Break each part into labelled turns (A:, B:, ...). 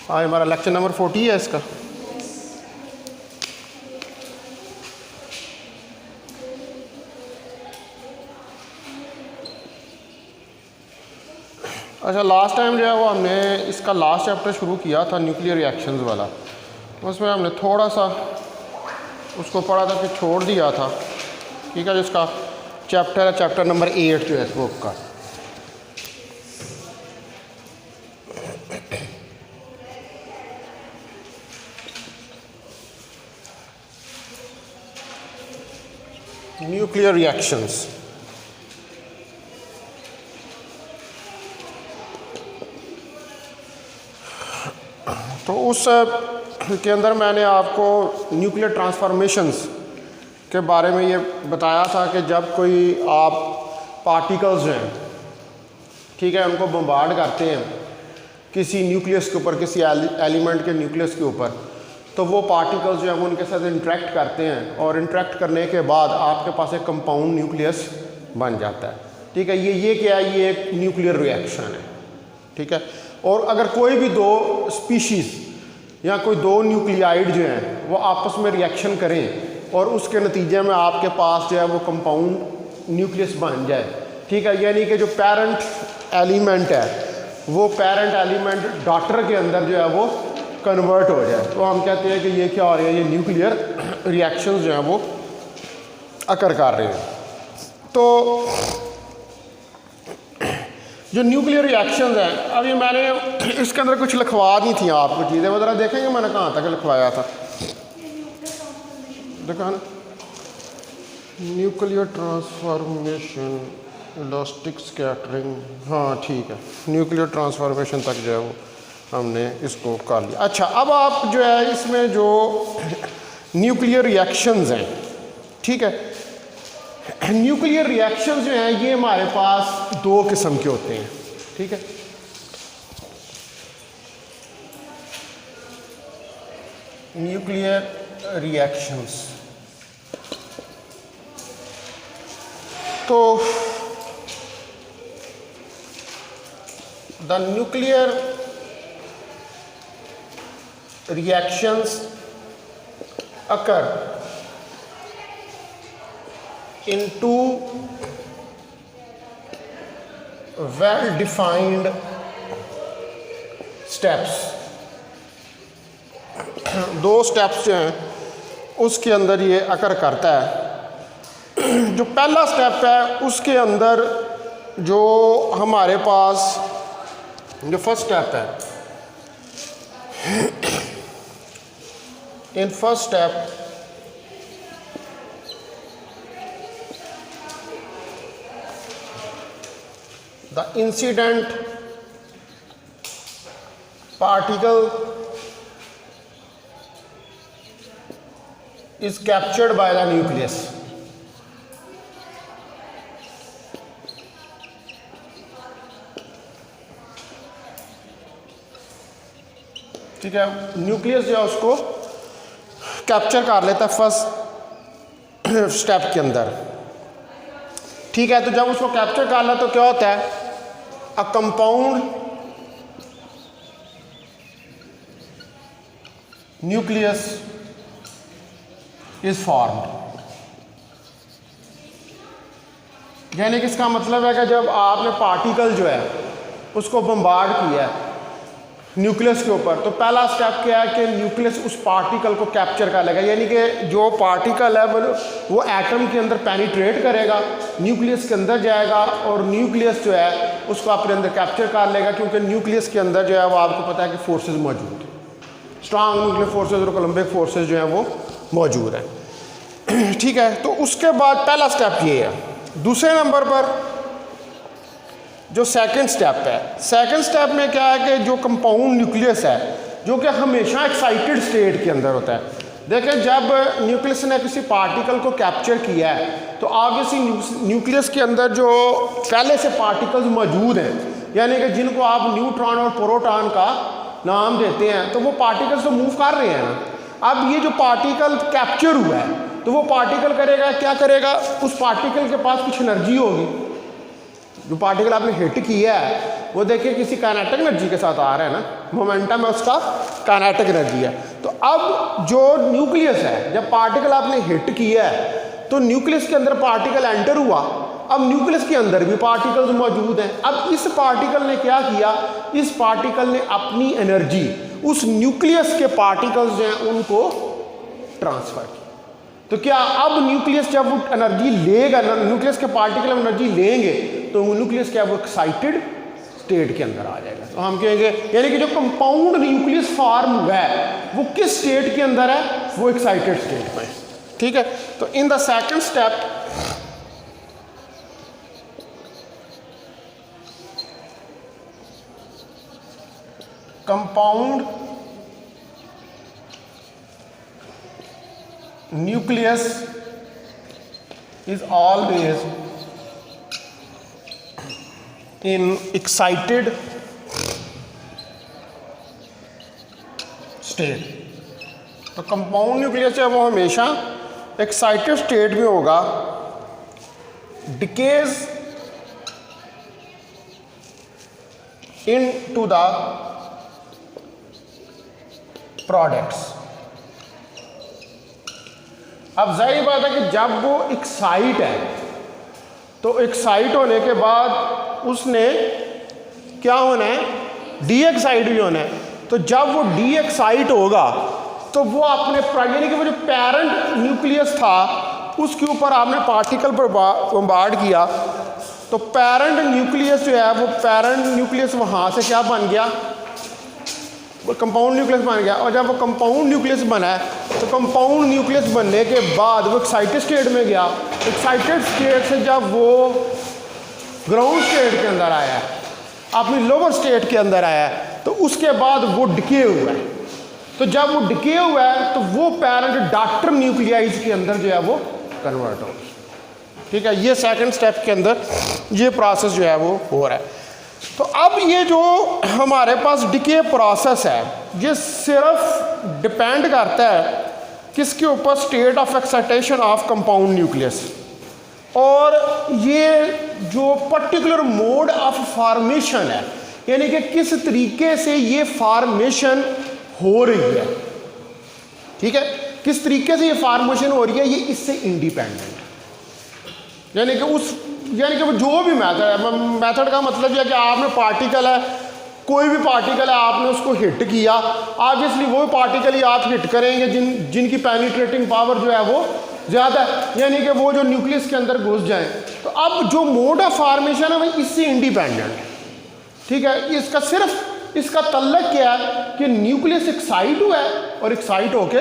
A: आज हमारा lecture number 40 है इसका। अच्छा, लास्ट टाइम जो है वो हमने इसका लास्ट चैप्टर शुरू किया था न्यूक्लियर रिएक्शंस वाला। उसमें हमने थोड़ा सा उसको पढ़ा था, फिर छोड़ दिया था। ठीक है, जिसका चैप्टर है चैप्टर नंबर 8 जो है इस बुक का। Nuclear reactions. तो उस के अंदर मैंने आपको न्यूक्लियर ट्रांसफॉर्मेशंस के बारे में ये बताया था कि जब कोई आप पार्टिकल्स हैं, ठीक है, उनको बम्बार्ड करते हैं किसी न्यूक्लियस के ऊपर, किसी एलिमेंट के न्यूक्लियस के ऊपर, तो वो पार्टिकल्स जो है वो उनके साथ इंटरेक्ट करते हैं और इंटरेक्ट करने के बाद आपके पास एक कंपाउंड न्यूक्लियस बन जाता है। ठीक है, ये क्या है, ये एक न्यूक्लियर रिएक्शन है। ठीक है, और अगर कोई भी दो स्पीशीज़ या कोई दो न्यूक्लियाइड जो हैं वो आपस में रिएक्शन करें और उसके नतीजे में आपके पास जो है वो कंपाउंड न्यूक्लियस बन जाए। ठीक है, यानी कि जो पेरेंट एलिमेंट है वो पेरेंट एलिमेंट डॉटर के अंदर जो है वो कन्वर्ट हो जाए, तो हम कहते हैं कि ये क्या हो रहा है, ये न्यूक्लियर रिएक्शंस जो हैं वो अकर कर रहे हैं। तो जो न्यूक्लियर रिएक्शंस हैं, अभी मैंने इसके अंदर कुछ लिखवा दी थी आपको चीज़ें, वो ज़रा देखेंगे मैंने कहाँ तक लिखवाया था। देखा ना, न्यूक्लियर ट्रांसफॉर्मेशन, इलास्टिक स्कैटरिंग, हाँ ठीक है, न्यूक्लियर ट्रांसफॉर्मेशन तक जो है वो हमने इसको कर लिया। अच्छा, अब आप जो है इसमें जो न्यूक्लियर रिएक्शंस हैं, ठीक है, न्यूक्लियर रिएक्शंस जो हैं ये हमारे पास दो किस्म के होते हैं। ठीक है, न्यूक्लियर रिएक्शंस, तो the nuclear reactions occur in two well defined steps। दो स्टेप्स जो हैं उसके अंदर ये अकर करता है। जो पहला स्टेप है उसके अंदर जो हमारे पास जो फर्स्ट स्टेप है, in first step the incident particle is captured by the nucleus। ठीक है, न्यूक्लियस जो है उसको कैप्चर कर लेता है फर्स्ट स्टेप के अंदर। ठीक है, तो जब उसको कैप्चर कर लेता तो क्या होता है, a compound nucleus is formed. यानी कि इसका मतलब है कि जब आपने पार्टिकल जो है उसको बम्बार्ड किया है न्यूक्लियस के ऊपर, तो पहला स्टेप क्या है कि न्यूक्लियस उस पार्टिकल को कैप्चर कर लेगा। यानी कि जो पार्टिकल है वो एटम के अंदर पेनिट्रेट करेगा, न्यूक्लियस के अंदर जाएगा और न्यूक्लियस जो है उसको अपने अंदर कैप्चर कर लेगा, क्योंकि न्यूक्लियस के अंदर जो है वो आपको पता है कि फोर्सेस मौजूद हैं, स्ट्रांग न्यूक्लियर फोर्सेस और कोलम्बिक फोर्सेस जो हैं वो मौजूद हैं। ठीक है, तो उसके बाद पहला स्टेप ये है। दूसरे नंबर पर जो सेकंड स्टेप है, सेकंड स्टेप में क्या है कि जो कंपाउंड न्यूक्लियस है जो कि हमेशा एक्साइटेड स्टेट के अंदर होता है। देखें, जब न्यूक्लियस ने किसी पार्टिकल को कैप्चर किया है तो ऑब्वियसली न्यूक्लियस के अंदर जो पहले से पार्टिकल्स मौजूद हैं, यानी कि जिनको आप न्यूट्रॉन और प्रोटॉन का नाम देते हैं, तो वो पार्टिकल्स तो मूव कर रहे हैं ना। अब ये जो पार्टिकल कैप्चर हुआ है तो वो पार्टिकल करेगा क्या करेगा, उस पार्टिकल के पास कुछ एनर्जी होगी, जो पार्टिकल आपने हिट किया है वो देखिए किसी काइनेटिक एनर्जी के साथ आ रहा है ना, मोमेंटम है उसका काइनेटिक एनर्जी है। तो अब जो न्यूक्लियस है, जब पार्टिकल आपने हिट किया है तो न्यूक्लियस के अंदर पार्टिकल एंटर हुआ, अब न्यूक्लियस के अंदर भी पार्टिकल्स मौजूद हैं। अब इस पार्टिकल ने क्या किया, इस पार्टिकल ने अपनी एनर्जी उस न्यूक्लियस के पार्टिकल्स जो हैं उनको ट्रांसफर की। तो क्या अब न्यूक्लियस जब वो एनर्जी लेगा, न्यूक्लियस के पार्टिकल एनर्जी लेंगे तो न्यूक्लियस क्या वो एक्साइटेड स्टेट के अंदर आ जाएगा। तो हम कहेंगे यानी कि जो कंपाउंड न्यूक्लियस फॉर्म हुआ है वो किस स्टेट के अंदर है, वो एक्साइटेड स्टेट में। ठीक है, तो in the second step compound nucleus is always in excited state। तो कंपाउंड न्यूक्लियस है वो हमेशा एक्साइटेड स्टेट में होगा। Decays into the products. अब जाहिर बात है कि जब वो एक्साइट है तो एक्साइट होने के बाद उसने क्या होना है, डी एक्साइट भी होना है। तो जब वो डी एक्साइट होगा तो वो अपने यानी कि वो जो पेरेंट न्यूक्लियस था उसके ऊपर आपने पार्टिकल पर बम्बार्ड किया, तो पेरेंट न्यूक्लियस जो है वो पेरेंट न्यूक्लियस वहाँ से क्या बन गया, कंपाउंड न्यूक्लियस बन गया। और जब वो कंपाउंड न्यूक्लियस बना है तो कंपाउंड न्यूक्लियस बनने के बाद वो एक्साइटेड स्टेट में गया। एक्साइटेड स्टेट से जब वो ग्राउंड स्टेट के अंदर आया है, अपनी लोअर स्टेट के अंदर आया है, तो उसके बाद वो डिके हुआ है। तो जब वो डिके हुआ है तो वो पेरेंट डॉक्टर न्यूक्लियाइज के अंदर जो है वो कन्वर्ट हो गया। ठीक है, ये सेकंड स्टेप के अंदर ये प्रोसेस जो है वो हो रहा है। तो अब ये जो हमारे पास डिके प्रोसेस है ये सिर्फ डिपेंड करता है किसके ऊपर, state of excitation of compound nucleus. और ये जो पर्टिकुलर मोड ऑफ फॉर्मेशन है, यानी कि किस तरीके से ये फॉर्मेशन हो रही है। ठीक है, किस तरीके से ये फॉर्मेशन हो रही है ये इससे इंडिपेंडेंट, यानी कि वो जो भी मेथड है, मेथड का मतलब यह है कि आपने पार्टिकल है, कोई भी पार्टिकल है, आपने उसको हिट किया, ऑब्वियसली वो पार्टिकल ही आप हिट करेंगे जिनकी पेनिट्रेटिंग पावर जो है वो ज़्यादा है, यानी कि वो जो न्यूक्लियस के अंदर घुस जाए। तो अब जो मोड ऑफ फॉर्मेशन है वो इससे इंडिपेंडेंट है। ठीक है, इसका सिर्फ इसका तल्लक क्या है कि न्यूक्लियस एक्साइट हुआ है और एक्साइट होके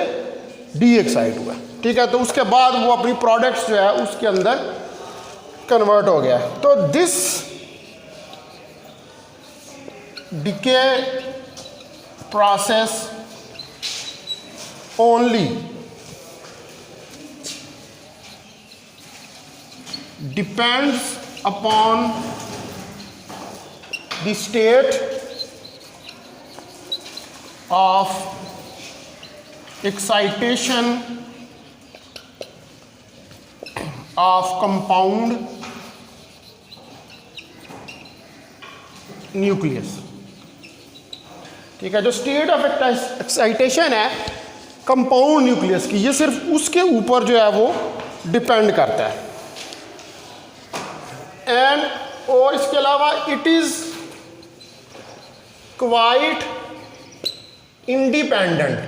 A: डी एक्साइट हुआ है। ठीक है, तो उसके बाद वो अपनी प्रोडक्ट्स जो है उसके अंदर कन्वर्ट हो गया। तो this decay process only depends upon the state of excitation of compound nucleus. ठीक है, जो स्टेट ऑफ एक्साइटेशन है कंपाउंड न्यूक्लियस की, ये सिर्फ उसके ऊपर जो है वो डिपेंड करता है। एंड और इसके अलावा इट इज क्वाइट इंडिपेंडेंट,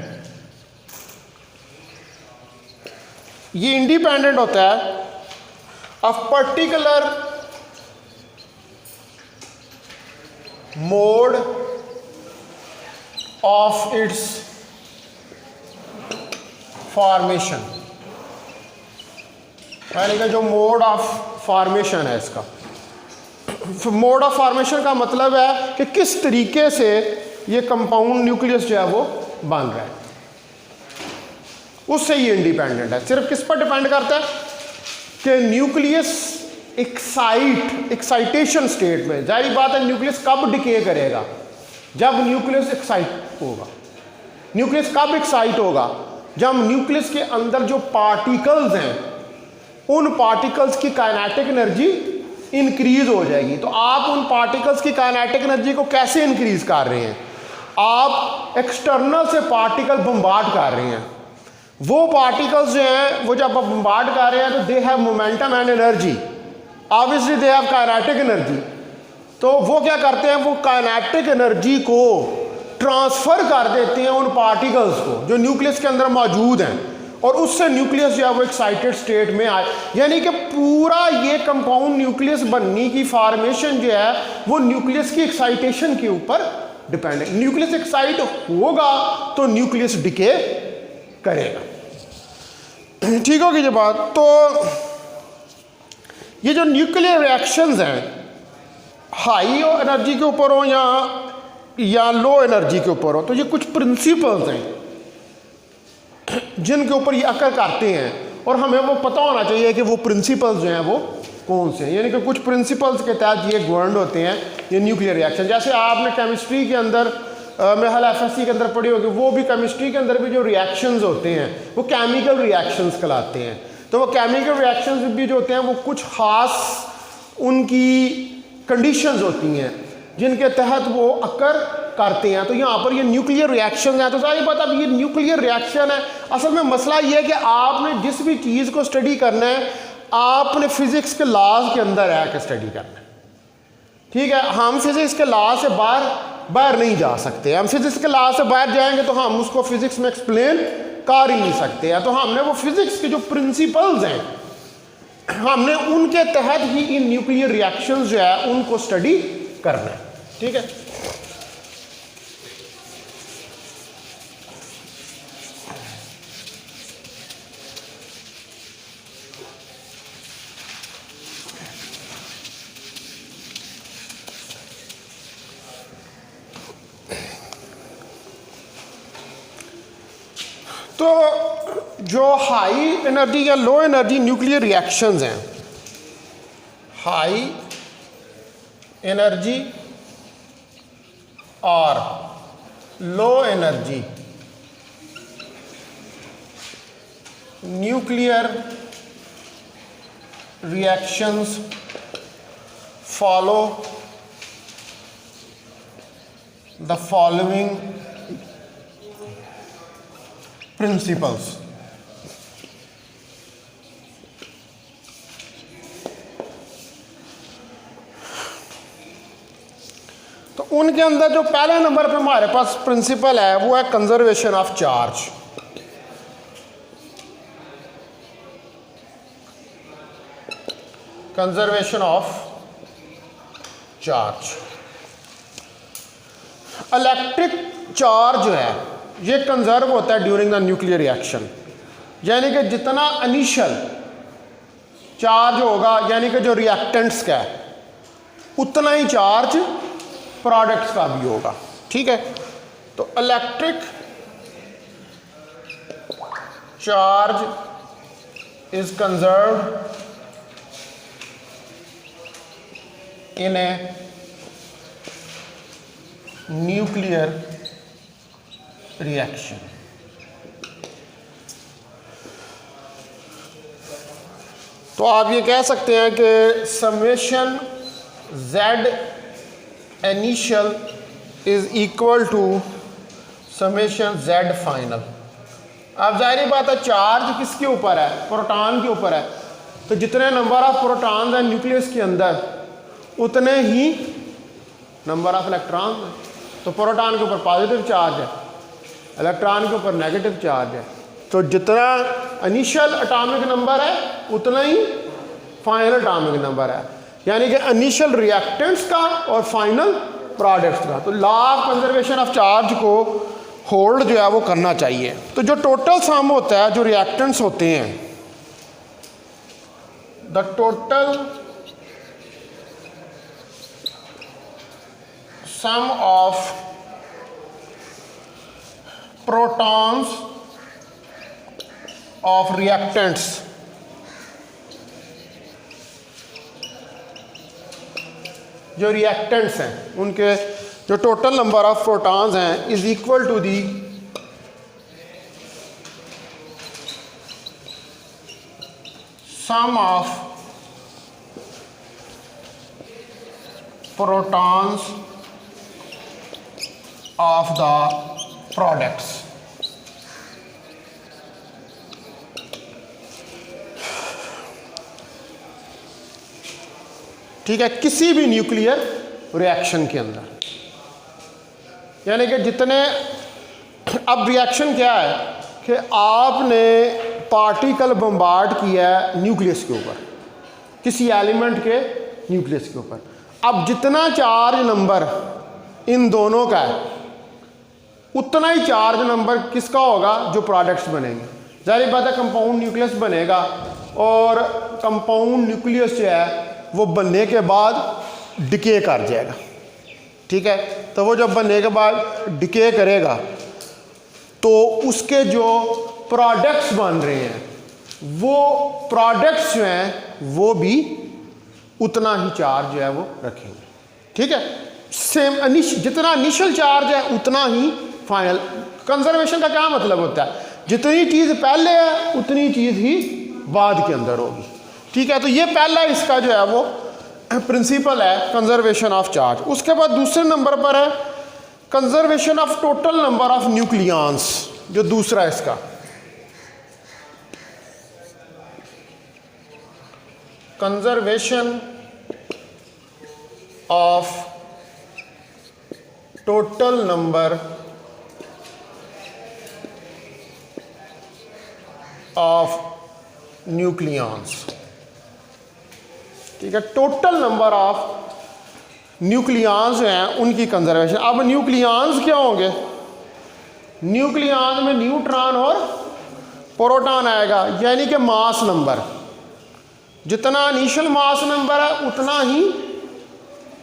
A: ये इंडिपेंडेंट होता है of particular mode of its formation. यानी कि जो मोड ऑफ फॉर्मेशन है इसका, मोड ऑफ फॉर्मेशन का मतलब है कि किस तरीके से ये कंपाउंड न्यूक्लियस जो है वो बन रहा है, उससे ये इंडिपेंडेंट है। सिर्फ किस पर डिपेंड करता है कि न्यूक्लियस एक्साइटेशन स्टेट में, जाहिर बात है न्यूक्लियस कब डिके करेगा, जब न्यूक्लियस एक्साइट होगा। न्यूक्लियस कब एक्साइट होगा, जब न्यूक्लियस के अंदर जो पार्टिकल्स हैं उन पार्टिकल्स की काइनेटिक एनर्जी इंक्रीज हो जाएगी। तो आप उन पार्टिकल्स की काइनेटिक एनर्जी को कैसे इंक्रीज कर रहे हैं? आप एक्सटर्नल से पार्टिकल बम्बार्ड कर रहे हैं। वो पार्टिकल्स जो हैं वो जब आप बम्बार्ड कर रहे हैं तो they have momentum and energy, obviously they have kinetic energy. तो वो क्या करते हैं, वो काइनेटिक एनर्जी को ट्रांसफ़र कर देते हैं उन पार्टिकल्स को जो न्यूक्लियस के अंदर मौजूद हैं, और उससे न्यूक्लियस जो है वो एक्साइटेड स्टेट में आए। यानी कि पूरा ये कंपाउंड न्यूक्लियस बनने की फॉर्मेशन जो है वो न्यूक्लियस की एक्साइटेशन के ऊपर डिपेंड है। न्यूक्लियस एक्साइट होगा तो न्यूक्लियस डिके करेगा। ठीक होगी ये बात। तो ये जो न्यूक्लियर रिएक्शंस हैं हाई एनर्जी के ऊपर हो या लो एनर्जी के ऊपर हो, तो ये कुछ प्रिंसिपल्स हैं जिनके ऊपर ये अकर करते हैं, और हमें वो पता होना चाहिए कि वो प्रिंसिपल्स जो हैं वो कौन से हैं। यानी कि कुछ प्रिंसिपल्स के तहत ये गवर्नड होते हैं ये न्यूक्लियर रिएक्शन। जैसे आपने केमिस्ट्री के अंदर मेरे ख्याल एफएससी के अंदर पढ़ी होगी, वो भी केमिस्ट्री के अंदर भी जो रिएक्शंस होते हैं वो केमिकल रिएक्शंस कहलाते हैं। तो वो केमिकल रिएक्शंस भी जो होते हैं वो कुछ ख़ास उनकी कंडीशंस होती हैं जिनके तहत वो अकर करते हैं। तो यहाँ पर ये न्यूक्लियर रिएक्शन है। तो सारी बात अब ये न्यूक्लियर रिएक्शन है, असल में मसला ये है कि आपने जिस भी चीज़ को स्टडी करना है आपने फिजिक्स के लॉज के अंदर रह के स्टडी करना है। ठीक है, हम फिजिक्स के लॉ से बाहर नहीं जा सकते। हम फिजिक्स के लॉ से बाहर जाएंगे तो हम उसको फिजिक्स में एक्सप्लेन कर ही नहीं सकते हैं। तो हमने वो फिजिक्स के जो प्रिंसिपल्स हैं हमने उनके तहत ही इन न्यूक्लियर रिएक्शंस जो है उनको स्टडी करना है। ठीक है, तो जो हाई एनर्जी या लो एनर्जी न्यूक्लियर रिएक्शंस हैं, हाई एनर्जी और low energy nuclear reactions follow the following principles. तो उनके अंदर जो पहले नंबर पे हमारे पास प्रिंसिपल है वो है conservation of charge. Conservation of charge. Electric charge जो है ये कंजर्व होता है ड्यूरिंग द न्यूक्लियर रिएक्शन। यानी कि जितना इनिशियल चार्ज होगा यानी कि जो रिएक्टेंट्स का है उतना ही चार्ज प्रोडक्ट्स का भी होगा। ठीक है, तो electric charge is conserved in a nuclear reaction. तो आप ये कह सकते हैं कि summation Z initial is equal to summation Z final. अब जाहिर बात है चार्ज किसके ऊपर है, प्रोटॉन के ऊपर है। तो जितने नंबर ऑफ प्रोटॉन्स हैं न्यूक्लियस के अंदर उतने ही नंबर ऑफ इलेक्ट्रॉन्स हैं। तो प्रोटॉन के ऊपर पॉजिटिव चार्ज है, इलेक्ट्रॉन के ऊपर नेगेटिव चार्ज है। तो जितना इनिशियल एटॉमिक नंबर है उतना ही फाइनल एटॉमिक नंबर है, यानी कि इनिशियल रिएक्टेंट्स का और फाइनल प्रोडक्ट्स का। तो law of conservation of charge को होल्ड जो है वो करना चाहिए। तो जो टोटल सम होता है जो रिएक्टेंट्स होते हैं, the total sum of protons of reactants जो रिएक्टेंट्स हैं उनके जो टोटल नंबर ऑफ प्रोटॉन्स हैं is equal to the sum of protons of the products. ठीक है, किसी भी न्यूक्लियर रिएक्शन के अंदर, यानी कि जितने, अब रिएक्शन क्या है कि आपने पार्टिकल बम्बार्ड किया है न्यूक्लियस के ऊपर, किसी एलिमेंट के न्यूक्लियस के ऊपर। अब जितना चार्ज नंबर इन दोनों का है उतना ही चार्ज नंबर किसका होगा, जो प्रोडक्ट्स बनेंगे। जाहिर बात है कंपाउंड न्यूक्लियस बनेगा, और कंपाउंड न्यूक्लियस जो है वो बनने के बाद डिके कर जाएगा। ठीक है, तो वो जब बनने के बाद डिके करेगा तो उसके जो प्रोडक्ट्स बन रहे हैं वो प्रोडक्ट्स जो हैं वो भी उतना ही चार्ज जो है वो रखेंगे। ठीक है, सेम जितना इनिशियल चार्ज है उतना ही फाइनल। कंजर्वेशन का क्या मतलब होता है, जितनी चीज़ पहले है उतनी चीज़ ही बाद के अंदर होगी। ठीक है, तो ये पहला इसका जो है वो प्रिंसिपल है कंजर्वेशन ऑफ चार्ज। उसके बाद दूसरे नंबर पर है conservation of total number of nucleons, जो दूसरा है इसका। Conservation of total number of nucleons. ठीक है, टोटल नंबर ऑफ न्यूक्लियॉन्स हैं उनकी कंजर्वेशन। अब न्यूक्लियॉन्स क्या होंगे, न्यूक्लियॉन्स में न्यूट्रॉन और प्रोटॉन आएगा, यानी कि मास नंबर। जितना इनिशियल मास नंबर है उतना ही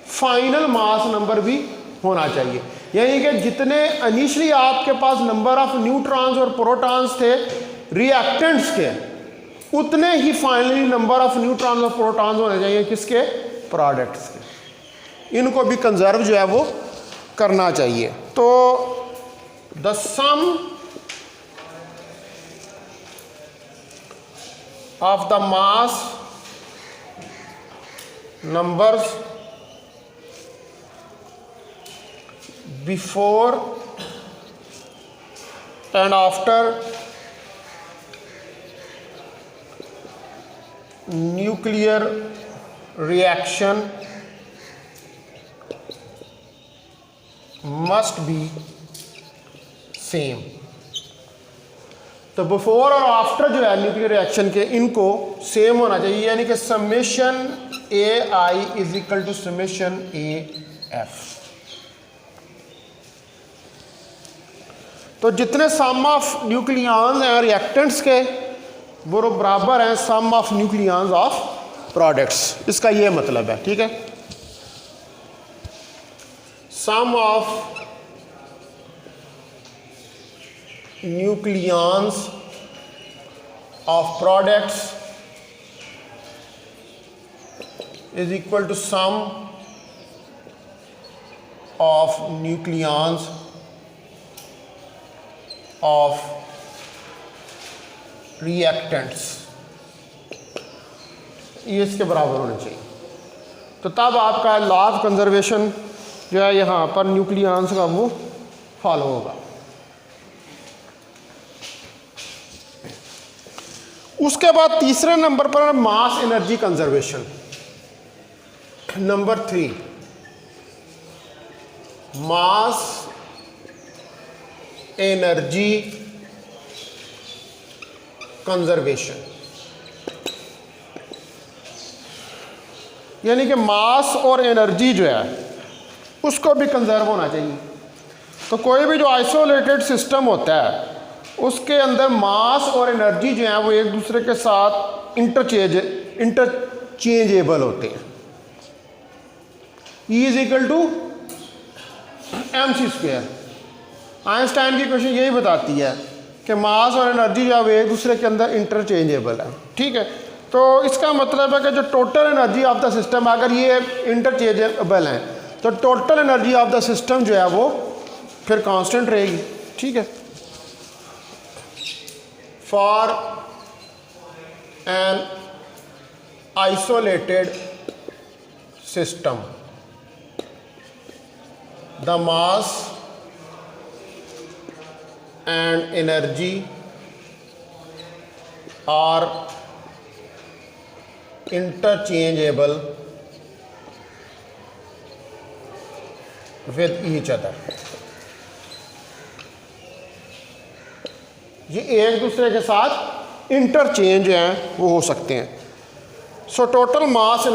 A: फाइनल मास नंबर भी होना चाहिए। यानी कि जितने इनिशियली आपके पास नंबर ऑफ न्यूट्रॉन्स और प्रोटॉन्स थे रिएक्टेंट्स के, उतने ही फाइनली नंबर ऑफ न्यूट्रॉन्स और प्रोटॉन्स होने चाहिए किसके, प्रोडक्ट्स के। इनको भी कंजर्व जो है वो करना चाहिए। तो the sum of the mass numbers before and after nuclear reaction must be same। तो बिफोर और आफ्टर जो है न्यूक्लियर रिएक्शन के, इनको सेम होना चाहिए, यानी कि summation A I is equal to summation A F. तो जितने सम ऑफ न्यूक्लियॉन्स हैं रिएक्टेंट्स के वो बराबर हैं sum of nucleons of products. इसका ये मतलब है। ठीक है, sum of nucleons of products is equal to sum of nucleons of reactants, ये इसके बराबर होने चाहिए। तो तब आपका लॉ ऑफ कंजर्वेशन जो है यहाँ पर न्यूक्लियॉन्स का वो फॉलो होगा। उसके बाद तीसरे नंबर पर mass energy conservation. Number 3 mass energy conservation, यानी कि मास और एनर्जी जो है उसको भी कंजर्व होना चाहिए। तो कोई भी जो आइसोलेटेड सिस्टम होता है उसके अंदर मास और एनर्जी जो है वो एक दूसरे के साथ इंटरचेंजेबल होते हैं। E is equal to mc²। Einstein की क्वेश्चन यही बताती है कि मास और एनर्जी जो है एक दूसरे के अंदर इंटरचेंजेबल है। ठीक है, तो इसका मतलब है कि जो total energy of the system, अगर ये इंटरचेंजेबल है तो total energy of the system जो है वो फिर कांस्टेंट रहेगी। ठीक है, for an isolated system the mass and energy are interchangeable with each other. ये एक दूसरे के साथ इंटरचेंज हैं, वो हो सकते हैं। So total mass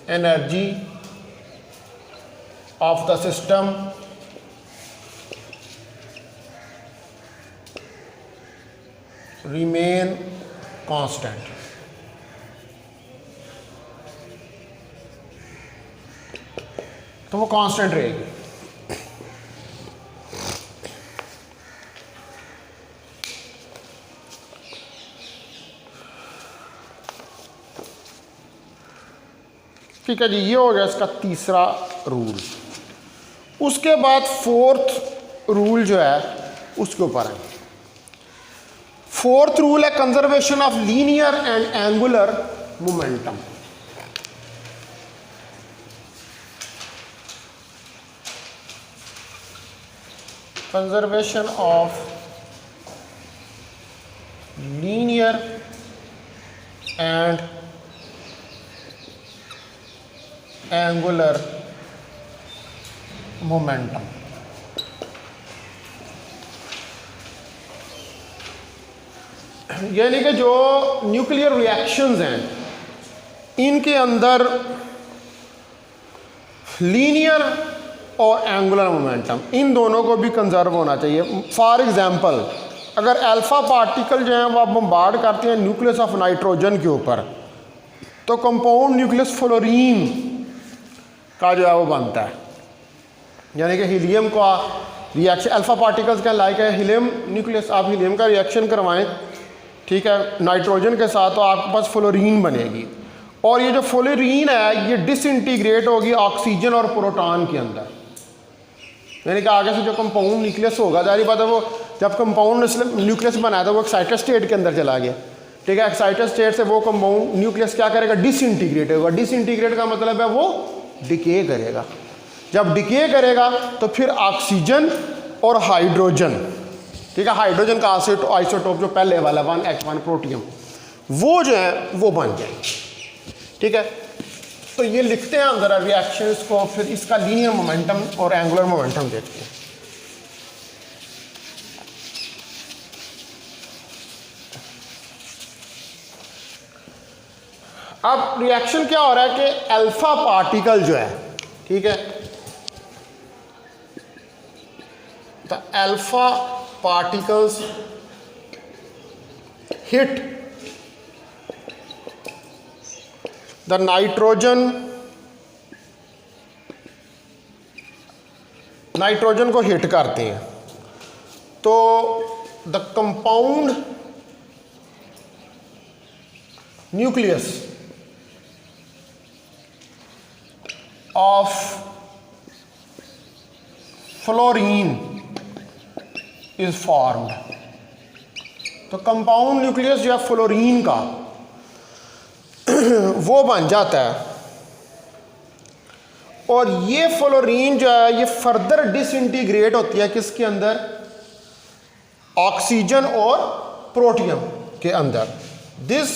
A: energy of the system remain constant. तो वो कांस्टेंट रहेगी। ठीक है जी, ये हो गया इसका तीसरा रूल। उसके बाद फोर्थ रूल जो है उसके ऊपर है। फोर्थ रूल है conservation of linear and angular momentum. Conservation of linear and angular momentum. यानी कि जो न्यूक्लियर रिएक्शंस हैं इनके अंदर लीनियर और एंगुलर मोमेंटम इन दोनों को भी कंजर्व होना चाहिए। फॉर एग्जांपल, अगर अल्फा पार्टिकल जो हैं वो आप बम्बार्ड करते हैं न्यूक्लियस ऑफ नाइट्रोजन के ऊपर, तो कंपाउंड न्यूक्लियस फ्लोरीन का जो है वो बनता है। यानी कि हीलियम का रिएक्शन अल्फा पार्टिकल्स का लाइक है हीलियम न्यूक्लियस, आप हीलियम का रिएक्शन करवाएं, ठीक है, नाइट्रोजन के साथ, तो आपके पास फ्लोरीन बनेगी। और ये जो फ्लोरीन है ये डिसइंटीग्रेट होगी ऑक्सीजन और प्रोटॉन के अंदर। यानी कि आगे से जो कंपाउंड न्यूक्लियस होगा, जारी बात है वो जब कंपाउंड न्यूक्लियस बनाया था वो एक्साइटेड स्टेट के अंदर चला गया, ठीक है। एक्साइटेड स्टेट से वो कंपाउंड न्यूक्लियस क्या करेगा, डिसइंटीग्रेट होगा। डिसइंटीग्रेट का मतलब है वो डिके करेगा। जब डिके करेगा तो फिर ऑक्सीजन और हाइड्रोजन, ठीक है, हाइड्रोजन का आइसोटोप जो पहले वाला 1H1 प्रोटियम, वो जो है वो बन जाएंगे, ठीक है। तो ये लिखते हैं अंदर रिएक्शंस को, फिर इसका लीनियर मोमेंटम और एंगुलर मोमेंटम देखते हैं। अब रिएक्शन क्या हो रहा है कि अल्फा पार्टिकल जो है, ठीक है, the alpha particles hit the nitrogen को हिट करते हैं, तो the compound nucleus of fluorine is formed. तो कंपाउंड न्यूक्लियस जो है फ्लोरीन का वो बन जाता है। और ये फ्लोरीन जो है ये फर्दर डिसइंटीग्रेट होती है किसके अंदर, ऑक्सीजन और प्रोटियम के अंदर। This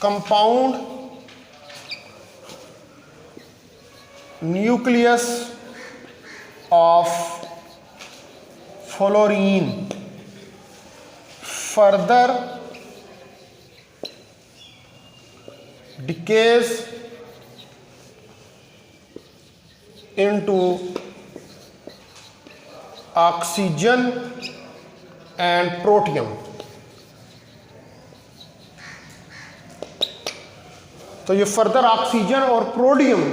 A: compound nucleus of fluorine further decays into oxygen and protium। तो ये फर्दर ऑक्सीजन और प्रोटियम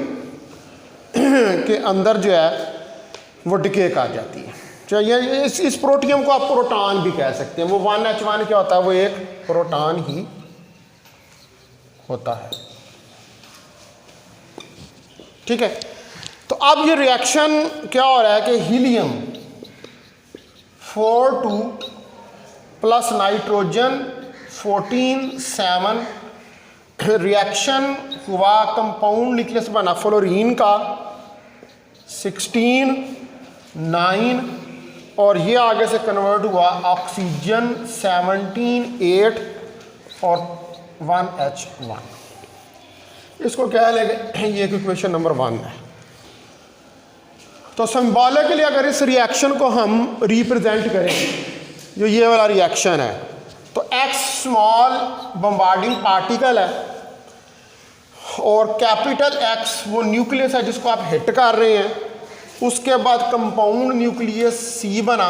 A: के अंदर जो है वो डिके कर जाती है। चाहिए इस प्रोटियम को आप प्रोटॉन भी कह सकते हैं। वो 1H1 क्या होता है, वो एक प्रोटॉन ही होता है, ठीक है। तो अब ये रिएक्शन क्या हो रहा है कि हीलियम 4 2 प्लस नाइट्रोजन 14(7) रिएक्शन हुआ, कंपाउंड न्यूक्लियस बना फ्लोरीन का 16(9) और ये आगे से कन्वर्ट हुआ ऑक्सीजन 17(8) और 1H1। इसको क्या लेंगे, ये इक्वेशन नंबर 1 है। तो सिंबॉलिकली अगर इस रिएक्शन को हम रिप्रेजेंट करें, जो ये वाला रिएक्शन है, तो X स्मॉल बम्बार्डिंग पार्टिकल है और कैपिटल X वो न्यूक्लियस है जिसको आप हिट कर रहे हैं। उसके बाद कंपाउंड न्यूक्लियस C बना,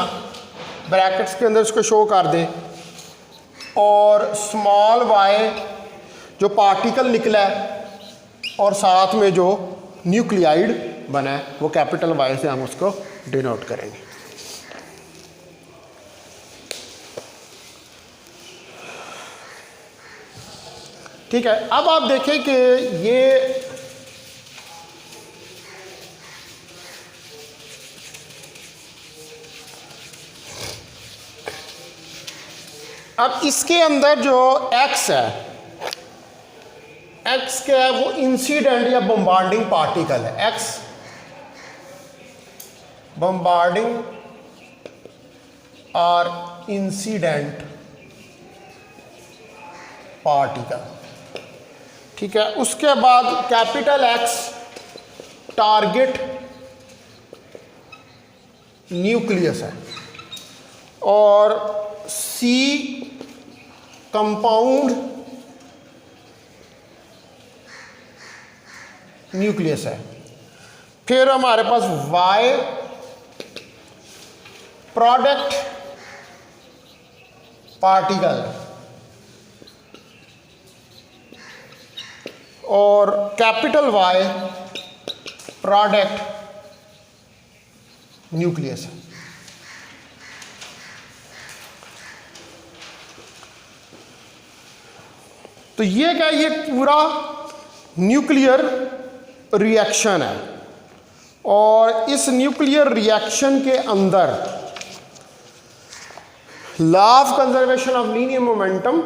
A: ब्रैकेट्स के अंदर इसको शो कर दें, और स्मॉल y जो पार्टिकल निकला है और साथ में जो न्यूक्लियाइड बना है वो कैपिटल Y से हम उसको डिनोट करेंगे। ठीक है, अब आप देखें कि ये अब इसके अंदर जो X है, X क्या है, वो इंसिडेंट या बम्बार्डिंग पार्टिकल है। X बम्बार्डिंग और इंसिडेंट पार्टिकल, ठीक है। उसके बाद कैपिटल X टारगेट न्यूक्लियस है और C कंपाउंड न्यूक्लियस है। फिर हमारे पास Y प्रोडक्ट पार्टिकल और कैपिटल Y प्रोडक्ट न्यूक्लियस है। तो ये क्या, ये पूरा न्यूक्लियर रिएक्शन है और इस न्यूक्लियर रिएक्शन के अंदर law of conservation of linear momentum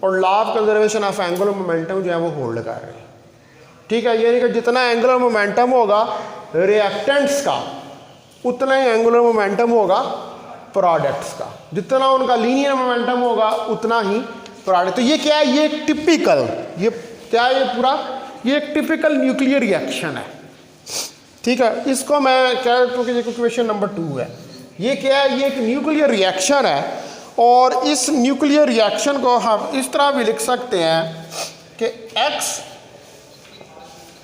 A: और law of conservation of angular momentum जो है वो होल्ड कर रहे हैं। ठीक है, यानी कि जितना एंगुलर मोमेंटम होगा रिएक्टेंट्स का, उतना ही एंगुलर मोमेंटम होगा प्रोडक्ट्स का। जितना उनका लीनियर मोमेंटम होगा उतना ही प्रोडक्ट। तो ये क्या है, ये एक टिपिकल, ये क्या है, ये पूरा ये एक टिपिकल न्यूक्लियर रिएक्शन है। ठीक है, इसको मैं कह रहा हूँ कि ये क्वेश्चन नंबर 2 है। ये क्या है, ये एक न्यूक्लियर रिएक्शन है और इस न्यूक्लियर रिएक्शन को हम इस तरह भी लिख सकते हैं कि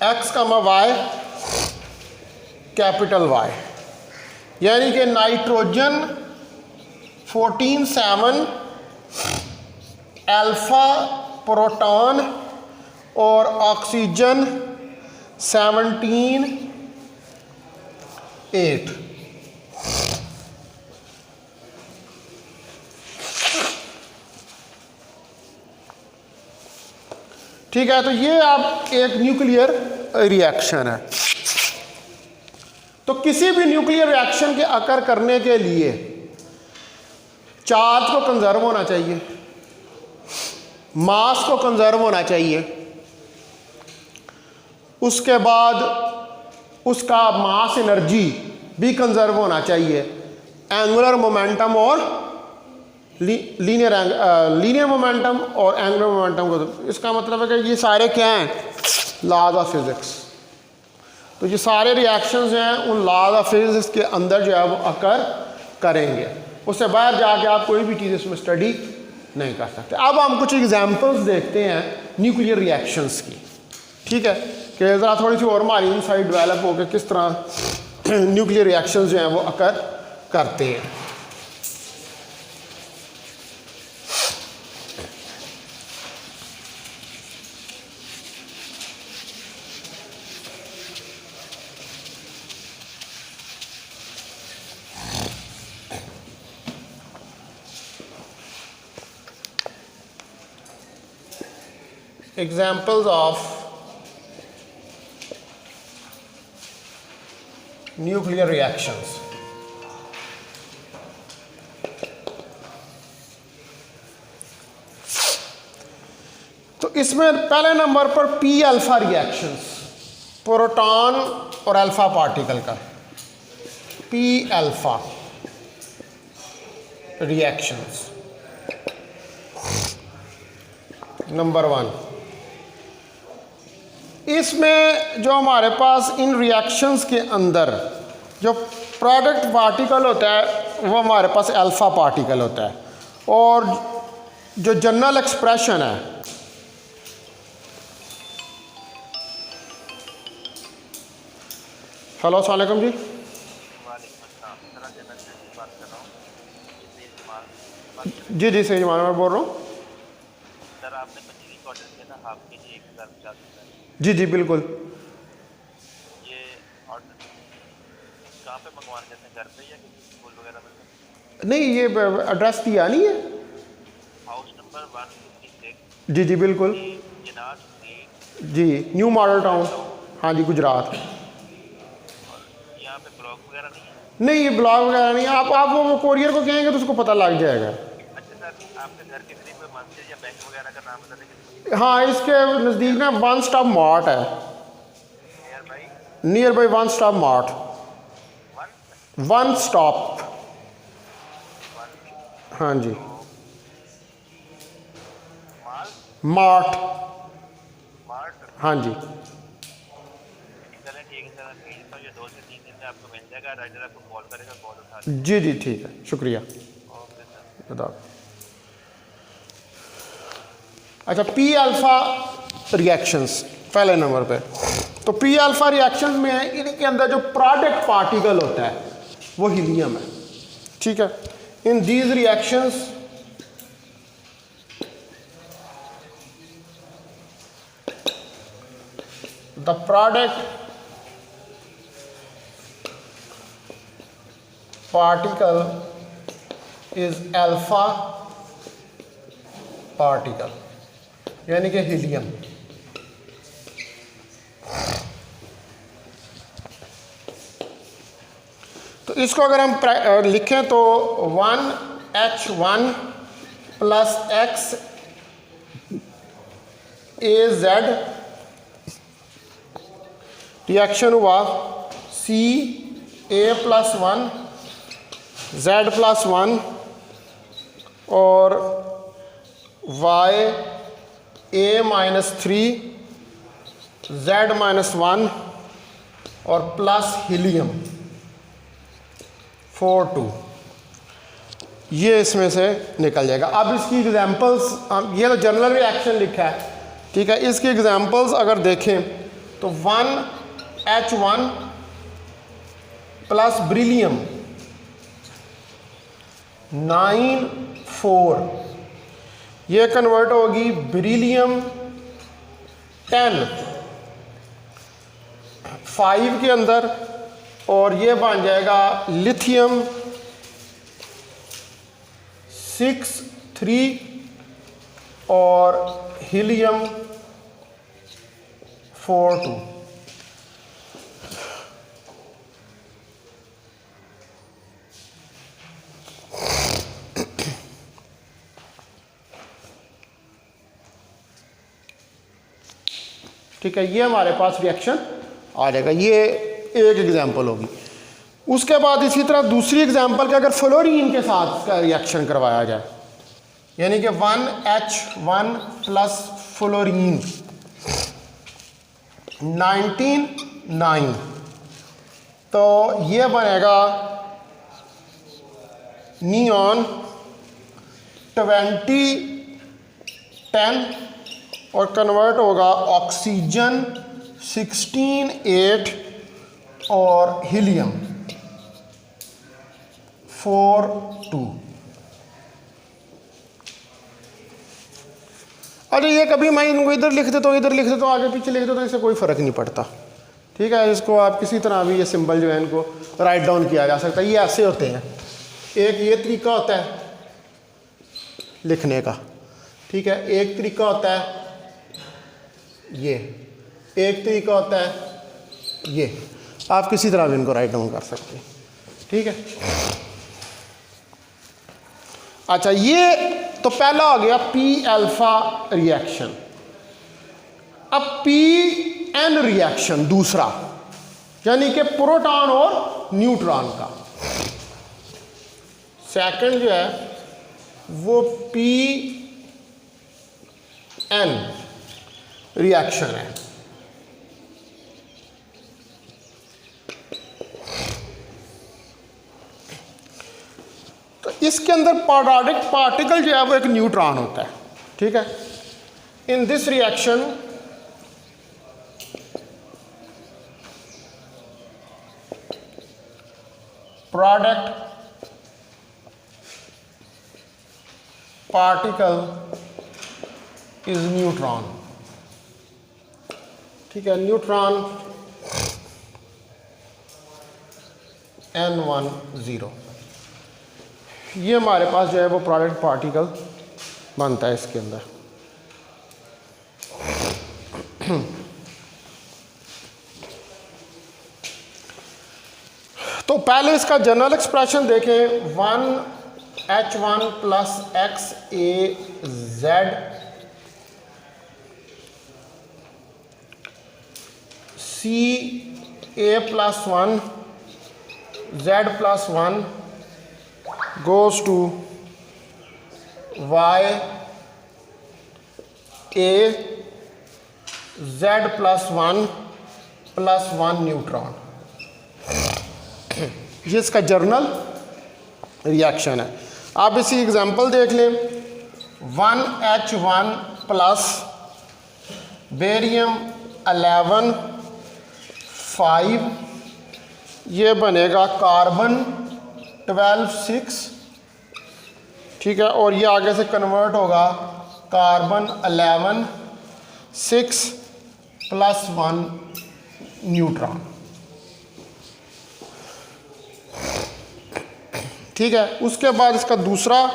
A: x का y कैपिटल Y, यानी कि नाइट्रोजन 14(7) अल्फा प्रोटॉन और ऑक्सीजन 17(8). ठीक है, तो ये आप एक न्यूक्लियर रिएक्शन है। तो किसी भी न्यूक्लियर रिएक्शन के अकर करने के लिए चार्ज को कंजर्व होना चाहिए, मास को कंजर्व होना चाहिए, उसके बाद उसका मास एनर्जी भी कंजर्व होना चाहिए, एंगुलर मोमेंटम और लीनियर मोमेंटम और एंगुलर मोमेंटम को। इसका मतलब है कि ये सारे क्या हैं, लॉज ऑफ फिजिक्स। तो ये सारे रिएक्शंस हैं उन लॉज ऑफ फिजिक्स के अंदर जो है वो अकर करेंगे, उससे बाहर जाके आप कोई भी चीज़ इसमें स्टडी नहीं कर सकते। अब हम कुछ एग्जांपल्स देखते हैं न्यूक्लियर रिएक्शंस की। ठीक है, कि ज़रा थोड़ी सी और हमारी इनसाइट डेवलप हो गए किस तरह न्यूक्लियर रिएक्शंस जो हैं वो अकर करते हैं। Examples of nuclear reactions. तो इसमें पहले नंबर पर पी अल्फा रिएक्शंस, प्रोटॉन और अल्फा पार्टिकल का पी अल्फा रिएक्शंस नंबर 1। इसमें जो हमारे पास इन रिएक्शंस के अंदर जो प्रोडक्ट पार्टिकल होता है वो हमारे पास अल्फा पार्टिकल होता है, और जो जनरल एक्सप्रेशन है हेलो अस्सलाम वालेकुम जी। जी जी सही जमान मैं बोल रहा हूँ।
B: सर आपने पनीर की ऑर्डर किया था हाफ के जी 1050 रुपये।
A: जी जी बिल्कुल।
B: ये ऑर्डर कहाँ पे मंगवाना चाहते हैं, घर पे या किसी स्कूल वगैरह में?
A: नहीं ये एड्रेस दिया नहीं है।
B: House number 156।
A: जी जी बिल्कुल।
B: जिनात स्ट्रीट।
A: जी न्यू मॉडल टाउन, हाँ जी गुजरात।
B: यहाँ पे ब्लॉक वगैरह नहीं है?
A: नहीं ये ब्लॉग वगैरह नहीं है। आप वो कोरियर को कहेंगे तो उसको पता लग जाएगा।
B: अच्छा सर, आपके घर के करीब में मस्जिद या बैंक वगैरह का नाम बता देंगे?
A: हाँ इसके नज़दीक ना वन स्टॉप मार्ट है, near by one stop mart. One stop, हाँ जी मार्ट, हाँ जी।
B: चलें ठीक है सर, मैं भेजता हूँ, ये 2 से 3 दिन में आपको मिल जाएगा। राइडर आपको कॉल करेगा, कॉल उठा लें।
A: जी जी ठीक है, शुक्रिया।
B: Okay sir.
A: बता। अच्छा पी अल्फा रिएक्शंस पहले नंबर पे। तो पी अल्फा रिएक्शन में इनके अंदर जो प्रोडक्ट पार्टिकल होता है वो हीलियम है, ठीक है। In these reactions the product particle is alpha particle, यानी कि हीलियम। तो इसको अगर हम लिखें तो 1H1 प्लस एक्स ए जेड रिएक्शन हुआ CA+1 Z+1 और YA-3 Z-1 और प्लस हीलियम 4 2, ये इसमें से निकल जाएगा। अब इसकी एग्जांपल्स, ये तो जनरल रिएक्शन लिखा है, ठीक है। इसकी एग्जांपल्स अगर देखें तो 1H1 प्लस ब्रिलियम 9 4, ये कन्वर्ट होगी ब्रिलियम 10 5 के अंदर, और ये बन जाएगा लिथियम 6 3 और हीलियम 4 2। ठीक है, ये हमारे पास रिएक्शन आ जाएगा। ये एक एग्जांपल होगी। उसके बाद इसी तरह दूसरी एग्जांपल के अगर फ्लोरीन के साथ इसका रिएक्शन करवाया जाए, यानी कि 1H1 प्लस फ्लोरीन 19 9, तो ये बनेगा नियॉन 20 10 और कन्वर्ट होगा ऑक्सीजन 16 8 और हीलियम 4 2। अरे ये कभी मैं इनको इधर लिख देता हूँ, इधर लिख देता हूँ, आगे पीछे लिख देता हूँ, इससे कोई फ़र्क नहीं पड़ता, ठीक है। इसको आप किसी तरह भी ये सिंबल जो है इनको राइट डाउन किया जा सकता है। ये ऐसे होते हैं, एक ये तरीका होता है लिखने का, ठीक है। एक तरीका होता है ये, एक तरीका होता है ये, आप किसी तरह भी इनको राइट डाउन कर सकते हैं, ठीक है। अच्छा, ये तो पहला हो गया पी अल्फा रिएक्शन, अब Pn रिएक्शन दूसरा, यानी कि प्रोटॉन और न्यूट्रॉन का, सेकंड जो है वो Pn रिएक्शन है। तो इसके अंदर प्रोडक्ट पार्टिकल जो है वो एक न्यूट्रॉन होता है, ठीक है। In this reaction product particle is neutron, ठीक है। न्यूट्रॉन N10, ये हमारे पास जो है वो प्रोडक्ट पार्टिकल बनता है इसके अंदर। तो पहले इसका जनरल एक्सप्रेशन देखें, 1H1 plus XaZ Ca plus 1 Z plus 1 goes to Ya Z plus 1 neutron. ये इसका जर्नल रिएक्शन है। आप इसी एग्जांपल देख लें, 1H1 प्लस बेरियम 11 5, ये बनेगा कार्बन 12 6, ठीक है। और ये आगे से कन्वर्ट होगा कार्बन 11 6 प्लस 1 न्यूट्रॉन, ठीक है। उसके बाद इसका दूसरा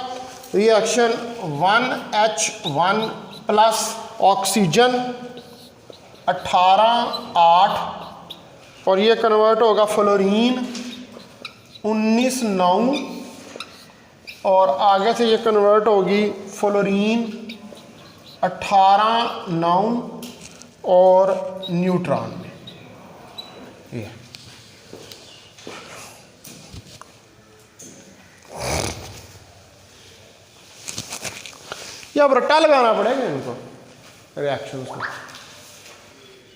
A: रिएक्शन 1H1 प्लस ऑक्सीजन 18 8, और ये कन्वर्ट होगा फ्लोरीन 19 9, और आगे से ये कन्वर्ट होगी फ्लोरीन 18 9 और न्यूट्रॉन में। ये अब रट्टा लगाना पड़ेगा इनको रिएक्शंस को,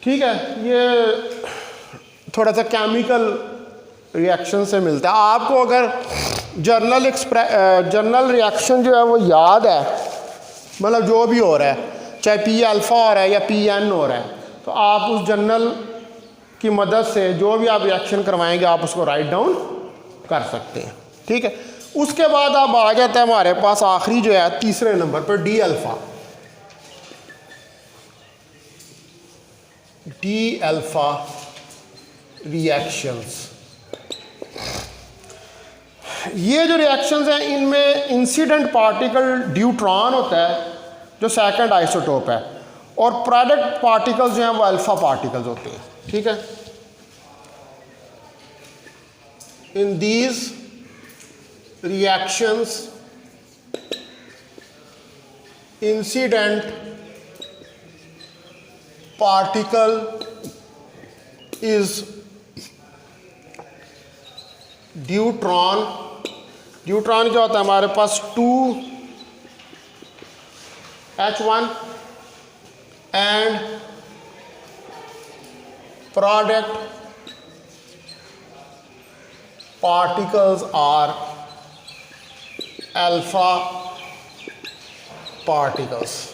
A: ठीक है। ये थोड़ा सा केमिकल रिएक्शन से मिलता है। आपको अगर जर्नल रिएक्शन जो है वो याद है, मतलब जो भी हो रहा है, चाहे P अल्फ़ा हो रहा है या Pn हो रहा है, तो आप उस जर्नल की मदद से जो भी आप रिएक्शन करवाएंगे आप उसको राइट डाउन कर सकते हैं, ठीक है। उसके बाद अब आ जाता है हमारे पास आखिरी जो है तीसरे नंबर पर डी अल्फ़ा रिएक्शंस। ये जो रिएक्शंस हैं इनमें इंसिडेंट पार्टिकल ड्यूट्रॉन होता है जो सेकंड आइसोटोप है, और प्रोडक्ट पार्टिकल्स जो हैं वो अल्फा पार्टिकल्स होते हैं, ठीक है। In these reactions incident particle is deuteron. Deuteron क्या होता है हमारे पास 2H1 and product particles are alpha particles,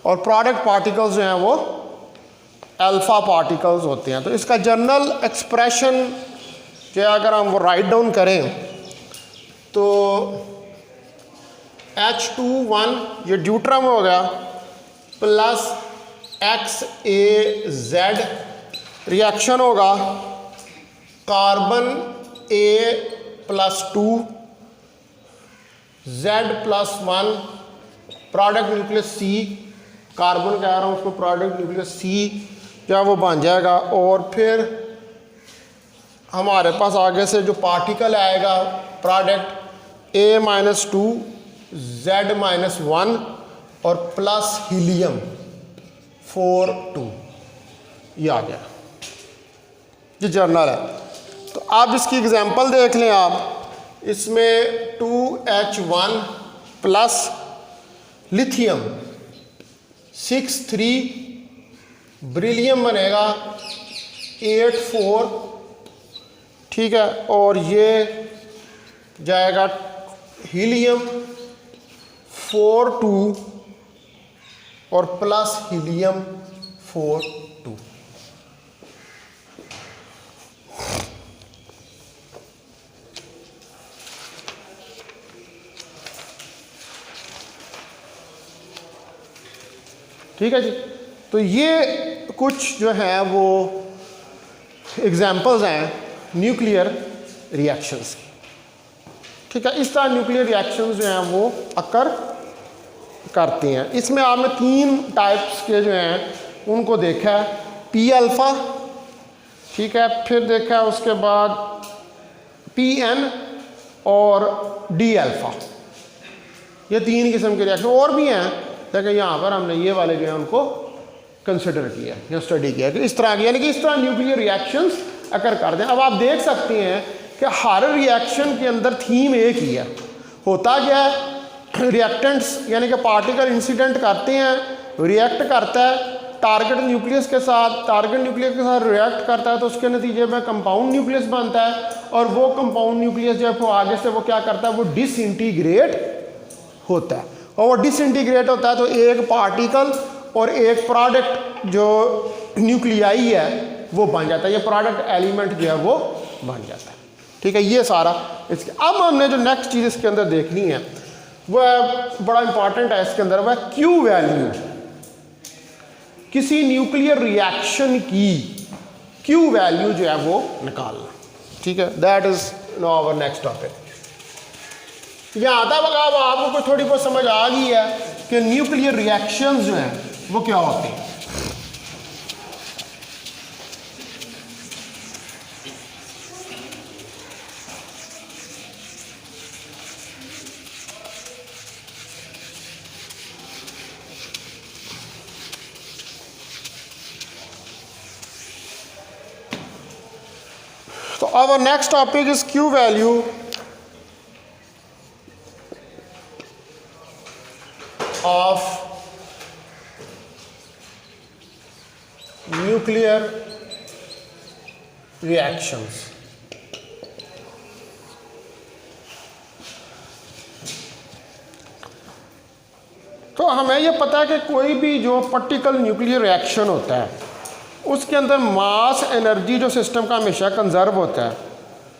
A: और प्रोडक्ट पार्टिकल्स जो हैं वो अल्फा पार्टिकल्स होते हैं। तो इसका जनरल एक्सप्रेशन जो है अगर हम वो राइट डाउन करें तो H21 ये ड्यूट्रम हो गया प्लस XaZ रिएक्शन होगा carbon A plus 2 Z plus 1 product nucleus C, carbon कह रहा हूँ उसको, प्रोडक्ट न्यूक्लियस C जो है वो बन जाएगा। और फिर हमारे पास आगे से जो पार्टिकल आएगा प्रोडक्ट A-2 Z-1 और प्लस हीलियम 4 2 ये आ गया, ये जर्नल है। तो आप इसकी एग्जांपल देख लें आप, इसमें 2H1 प्लस लिथियम 6 3 ब्रिलियम बनेगा 8 4, ठीक है, और ये जाएगा हीलियम 4 2 और प्लस हीलियम 4 2। ठीक है जी। तो ये कुछ जो है वो एग्जाम्पल्स हैं न्यूक्लियर रिएक्शंस की, ठीक है। इस तरह न्यूक्लियर रिएक्शंस जो हैं वो अकर करते हैं। इसमें आपने 3 टाइप्स के जो हैं उनको देखा है, पी अल्फ़ा, ठीक है, फिर देखा है उसके बाद PN और डी अल्फ़ा। ये 3 किस्म के रिएक्शन और भी हैं, लेकिन यहाँ पर हमने ये वाले जो हैं उनको कंसिडर किया या स्टडी किया कि इस तरह की, यानी कि इस तरह न्यूक्लियर रिएक्शंस अकर करते हैं। अब आप देख सकते हैं कि हर रिएक्शन के अंदर थीम एक ही है। होता क्या है, रिएक्टेंट्स यानी कि पार्टिकल इंसिडेंट करते हैं, रिएक्ट करता है टारगेट न्यूक्लियस के साथ, टारगेट न्यूक्लियस के साथ रिएक्ट करता है, तो उसके नतीजे में कंपाउंड न्यूक्लियस बनता है, और वो कंपाउंड न्यूक्लियस जो है वो आगे से वो क्या करता है, वो डिसइंटीग्रेट होता है। और वो डिसइंटीग्रेट होता है तो एक पार्टिकल और एक प्रोडक्ट जो न्यूक्लियाई है वो बन जाता है, ये प्रोडक्ट एलिमेंट जो है वो बन जाता है, ठीक है। ये सारा इसके, अब हमने जो नेक्स्ट चीज़ इसके अंदर देखनी है वह बड़ा इंपॉर्टेंट है इसके अंदर, वह क्यू वैल्यू, किसी न्यूक्लियर रिएक्शन की क्यू वैल्यू जो है वो निकालना, ठीक है। That is now our next topic. यहाँ आता होगा अब आपको कोई थोड़ी बहुत समझ आ गई है कि न्यूक्लियर रिएक्शंस जो हैं वो क्या होते हैं। तो our next topic is Q value of nuclear reactions. तो हमें यह पता है कि कोई भी जो पर्टिकुलर न्यूक्लियर रिएक्शन होता है उसके अंदर मास एनर्जी जो सिस्टम का हमेशा कंजर्व होता है।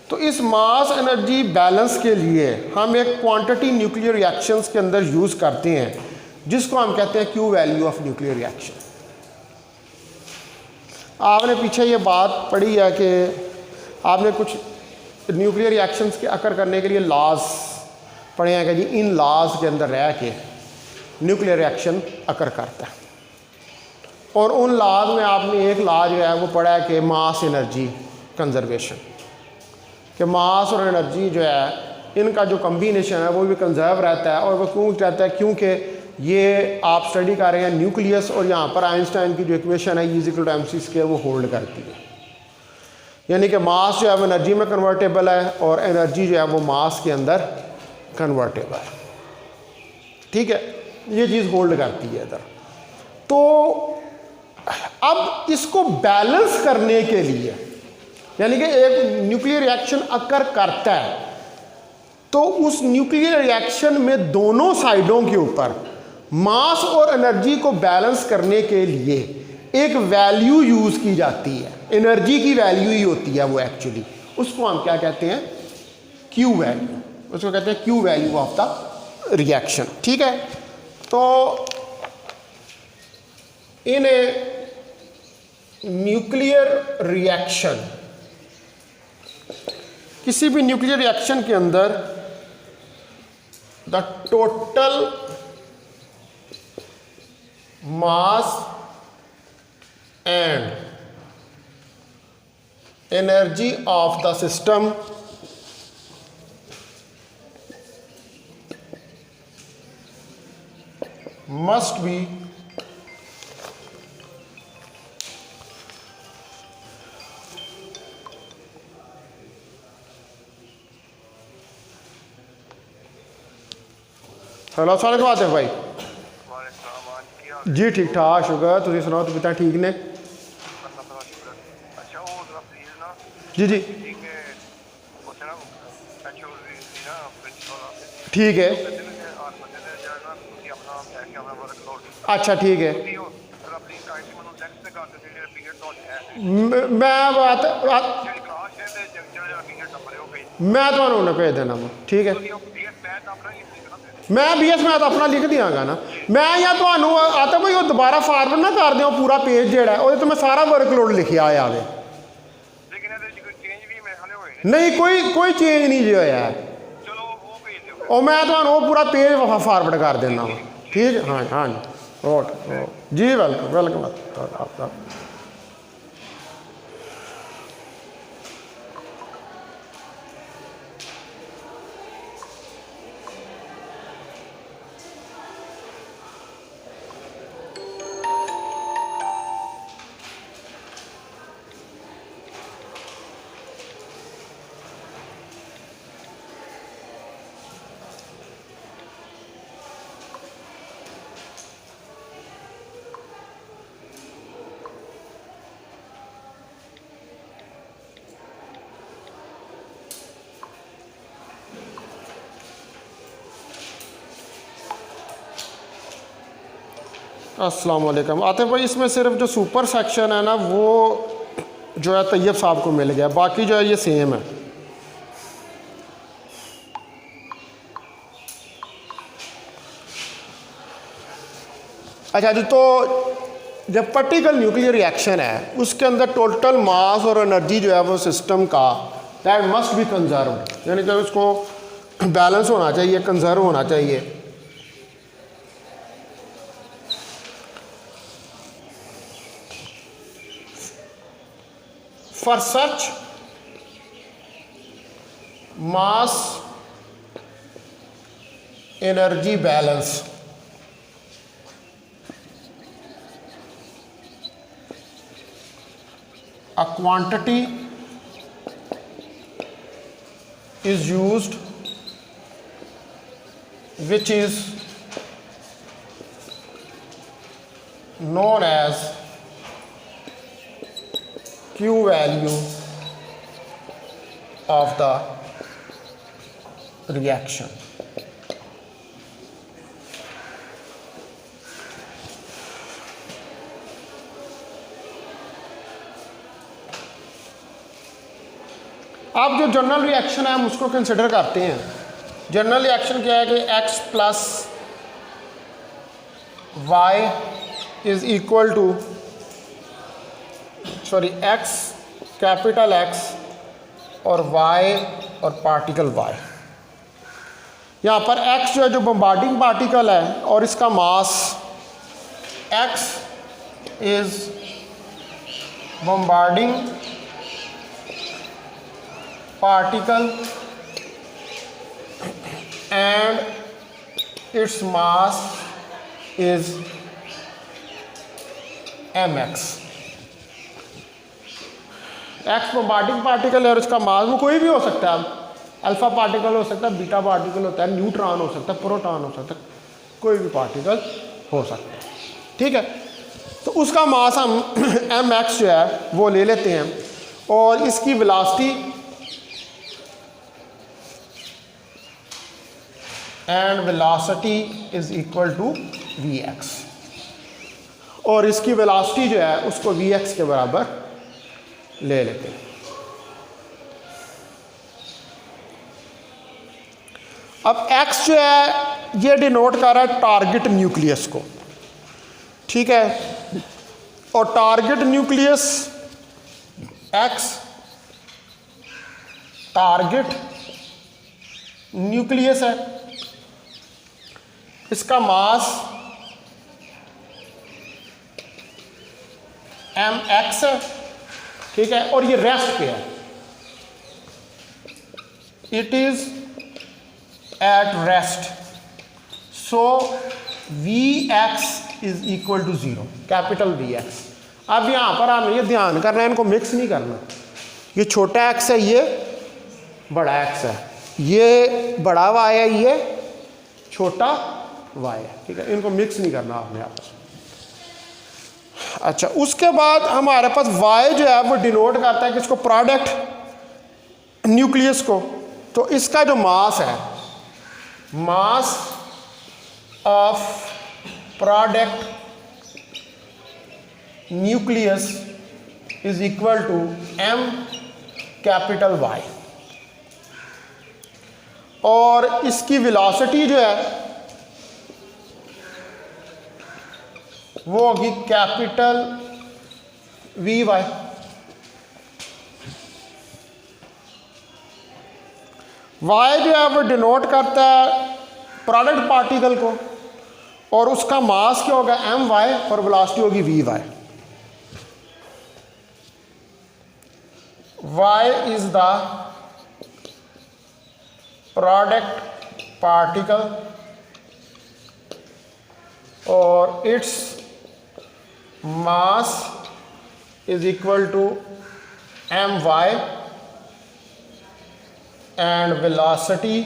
A: तो इस मास एनर्जी बैलेंस के लिए हम एक क्वांटिटी न्यूक्लियर रिएक्शंस के अंदर यूज़ करते हैं जिसको हम कहते हैं Q value of nuclear reaction. आपने पीछे ये बात पढ़ी है कि आपने कुछ न्यूक्लियर रिएक्शंस के अकर करने के लिए लॉज पढ़े हैं कि जी इन लॉज के अंदर रह के न्यूक्लियर रिएक्शन अकर करता है, और उन लॉज में आपने एक लॉ जो है वो पढ़ा है कि मास एनर्जी कंजर्वेशन, कि मास और एनर्जी जो है इनका जो कम्बिनेशन है वो भी कंजर्व रहता है। और वो क्यों रहता है, क्योंकि ये आप स्टडी कर रहे हैं न्यूक्लियस, और यहाँ पर आइंस्टाइन की जो इक्वेशन है E=mc² वो होल्ड करती है, यानी कि मास जो है वो एनर्जी में कन्वर्टेबल है और एनर्जी जो है वो मास के अंदर कन्वर्टेबल है, ठीक है। ये चीज़ होल्ड करती है इधर। तो अब इसको बैलेंस करने के लिए, यानी कि एक न्यूक्लियर रिएक्शन अकर करता है तो उस न्यूक्लियर रिएक्शन में दोनों साइडों के ऊपर मास और एनर्जी को बैलेंस करने के लिए एक वैल्यू यूज़ की जाती है, एनर्जी की वैल्यू ही होती है वो एक्चुअली, उसको हम क्या कहते हैं, क्यू वैल्यू, उसको कहते हैं Q value of the reaction, ठीक है। तो इन ए न्यूक्लियर रिएक्शन, किसी भी न्यूक्लियर रिएक्शन के अंदर the total mass and energy of the system must be hello अस्सलाम वालेकुम आतिफ भाई। जी ठीक ठाक शुक्र, तुम सुनाओ तुम कितना ठीक ने? जी जी ठीक है, अच्छा ठीक है। मैं तो उन्हें भेज देना वा, ठीक है। मैं BS मैं तो अपना लिख दियांगा ना, मैं या तो आता भाई वो दोबारा फॉरवर्ड ना कर दो पूरा पेज जेड़ा है तो मैं सारा वर्कलोड लिखिया आवे। नहीं कोई चेंज नहीं जो है, और मैं तो वो पूरा पेज फॉरवर्ड कर देना वा, ठीक है। हाँ हाँ ओके जी वेलकम वेलकम। अस्सलाम वालेकुम आतिफ भाई, इसमें सिर्फ जो सुपर सेक्शन है ना वो जो है तैयब साहब को मिल गया, बाकी जो है ये सेम है। अच्छा जी, तो जब पार्टिकल न्यूक्लियर रिएक्शन है उसके अंदर टोटल मास और एनर्जी जो है वो सिस्टम का दैट मस्ट बी कंजर्व, यानी कि उसको बैलेंस होना चाहिए, कंजर्व होना चाहिए। For such mass energy balance, a quantity is used which is known as Q value of the reaction. अब जो जनरल रिएक्शन है हम उसको कंसिडर करते हैं। जनरल रिएक्शन क्या है कि x plus Y is equal to x capital X और y और पार्टिकल y। यहाँ पर x जो है जो बम्बार्डिंग पार्टिकल है और इसका मास x is bombarding particle and it's mass is mx। X bombarding particle है और इसका मास वो कोई भी हो सकता है, अल्फा पार्टिकल हो सकता है, बीटा पार्टिकल होता है, न्यूट्रॉन हो सकता है, प्रोटॉन हो सकता है, कोई भी पार्टिकल हो सकता है, ठीक है। तो उसका मास हम mx जो है वो ले लेते हैं और इसकी velocity and velocity is equal to vx, और इसकी वेलोसिटी जो है उसको vx के बराबर ले लेते हैं। अब x जो है ये डिनोट कर रहा है टारगेट न्यूक्लियस को, ठीक है। और target nucleus x target nucleus है, इसका मास mx है, ठीक है। और ये रेस्ट पे है, it is at rest, so Vx is equal to 0, capital Vx। अब यहाँ पर हमें ये ध्यान करना है, इनको मिक्स नहीं करना। ये छोटा x है, ये बड़ा x है, ये बड़ा y है, ये छोटा वाई है, ठीक है। इनको मिक्स नहीं करना आपने आपस में। अच्छा, उसके बाद हमारे पास वाई जो है वो डिनोट करता है किसको, प्रोडक्ट न्यूक्लियस को। तो इसका जो मास है, mass of product nucleus is equal to M capital Y, और इसकी वेलोसिटी जो है वो होगी कैपिटल वी वाई। वाई जो है वो डिनोट करता है प्रोडक्ट पार्टिकल को, और उसका मास क्या होगा, एम वाई, और वेलोसिटी होगी V Y. Y is the product particle और its mass is equal to M Y and velocity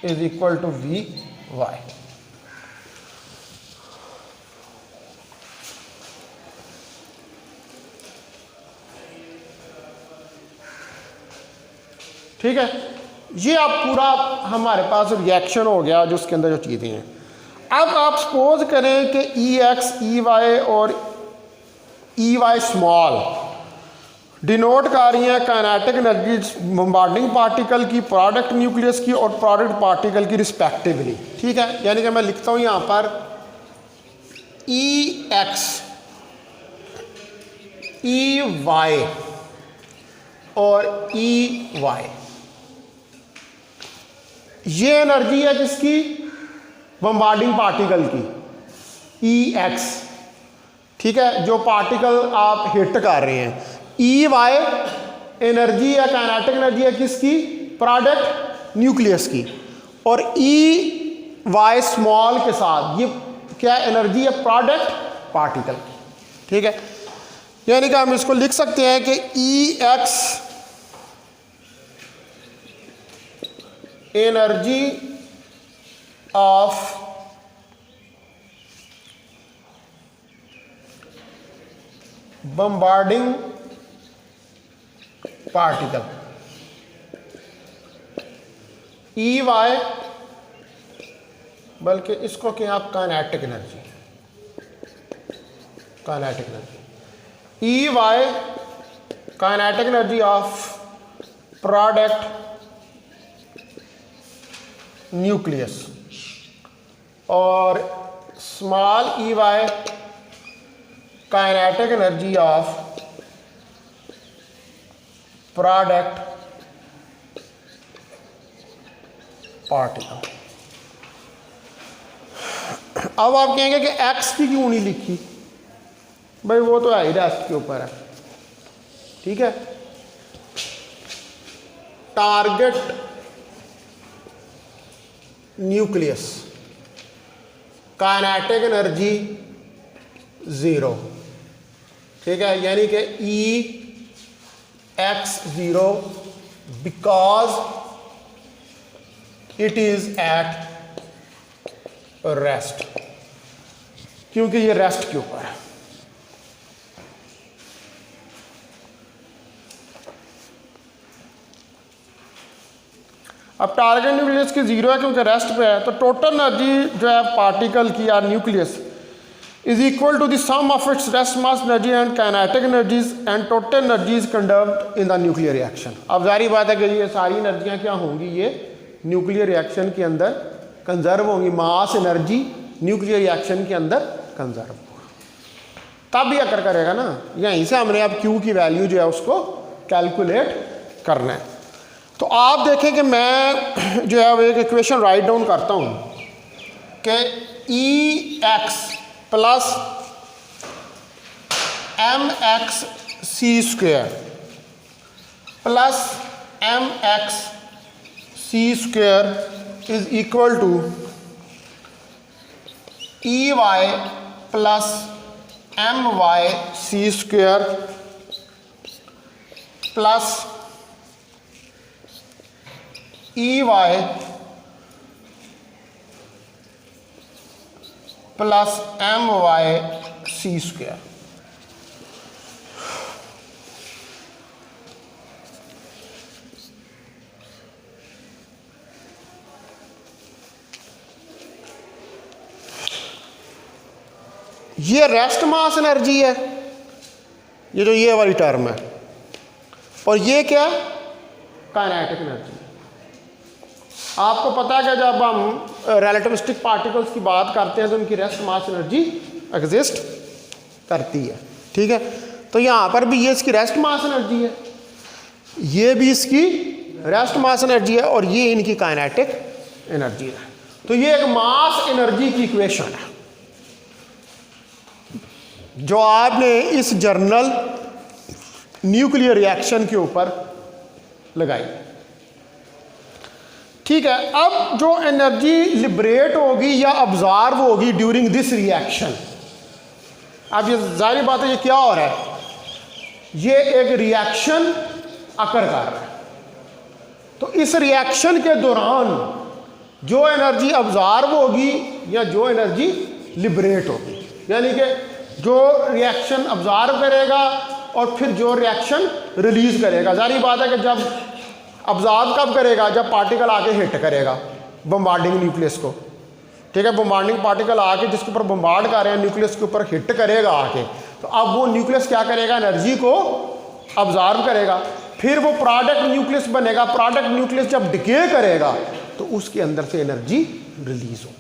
A: is equal to V Y. ठीक है, ये अब पूरा हमारे पास रिएक्शन हो गया जो उसके अंदर जो चीज़ें हैं। अब आप सपोज करें कि ई एक्स, ई वाई और ई वाई स्मॉल डिनोट कर रही हैं काइनेटिक एनर्जी बॉम्बार्डिंग पार्टिकल की, प्रोडक्ट न्यूक्लियस की और प्रोडक्ट पार्टिकल की रिस्पेक्टिवली। ठीक है, यानी कि मैं लिखता हूँ यहाँ पर ई एक्स, ई वाई और ई वाई, ये एनर्जी है किसकी, बॉम्बार्डिंग पार्टिकल की, ई एक्स। ठीक है, जो पार्टिकल आप हिट कर रहे हैं। ई वाई एनर्जी या काइनेटिक एनर्जी है किसकी, प्रोडक्ट न्यूक्लियस की, और ई वाई स्मॉल के साथ ये क्या एनर्जी है, प्रोडक्ट पार्टिकल की। ठीक है, यानी कि हम इसको लिख सकते हैं कि E X energy of bombarding particle, E Y, बल्कि इसको क्या आप kinetic energy, kinetic energy, E Y kinetic energy of product nucleus, और small E Y kinetic energy of product particle. अब आप कहेंगे कि एक्स की क्यों नहीं लिखी, भाई वो तो है ही रेस्ट के ऊपर है। ठीक है, टारगेट न्यूक्लियस काइनेटिक एनर्जी 0। ठीक है, यानी कि E X 0 because it is at rest, क्योंकि ये रेस्ट के ऊपर है। अब टारगेट न्यूक्लियस की 0 है क्योंकि रेस्ट पे है, तो टोटल एनर्जी जो है पार्टिकल की या nucleus is equal to the sum of its rest mass energy and kinetic energies and total energies conserved in the nuclear reaction. अब जारी बात है कि ये सारी एनर्जियाँ क्या होंगी, ये न्यूक्लियर रिएक्शन के अंदर कंजर्व होंगी, मास एनर्जी न्यूक्लियर रिएक्शन के अंदर कंजर्व होगा, तब भी अकर करेगा ना। यहीं से हमने अब क्यू की वैल्यू जो है उसको कैलकुलेट करना है। तो आप देखें कि मैं जो है वो एक इक्वेशन राइट डाउन करता हूँ कि E X plus M X C square plus M X C square is equal to E Y plus M Y C square plus E Y plus M Y C square. ये rest mass energy है, ये जो ये वाली term है, और ये क्या है, काइनेटिक एनर्जी। आपको पता है कि जब हम रिलेटिविस्टिक पार्टिकल्स की बात करते हैं तो उनकी रेस्ट मास एनर्जी एग्जिस्ट करती है, ठीक है। तो यहाँ पर भी ये इसकी रेस्ट मास एनर्जी है, ये भी इसकी रेस्ट मास एनर्जी है, और ये इनकी काइनेटिक एनर्जी है। तो ये एक मास एनर्जी की इक्वेशन है जो आपने इस जर्नल न्यूक्लियर रिएक्शन के ऊपर लगाई, ठीक है। अब जो एनर्जी लिबरेट होगी या अब्जॉर्ब होगी ड्यूरिंग दिस रिएक्शन, अब ये जाहिर बात है ये क्या हो रहा है, ये एक रिएक्शन अकर कर रहा है। तो इस रिएक्शन के दौरान जो एनर्जी अब्जॉर्ब होगी या जो एनर्जी लिबरेट होगी, यानी कि जो रिएक्शन अब्जॉर्ब करेगा और फिर जो रिएक्शन रिलीज करेगा। जाहिर बात है कि जब अब्जॉर्ब कब करेगा, जब पार्टिकल आके हिट करेगा बम्बार्डिंग न्यूक्लियस को, ठीक है। बम्बार्डिंग पार्टिकल आके जिसके ऊपर बम्बार्ड कर रहे हैं न्यूक्लियस के ऊपर हिट करेगा आके, तो अब वो न्यूक्लियस क्या करेगा, एनर्जी को अब्जॉर्ब करेगा, फिर वो प्रोडक्ट न्यूक्लियस बनेगा। प्रोडक्ट न्यूक्लियस जब डिके करेगा तो उसके अंदर से एनर्जी रिलीज होगी,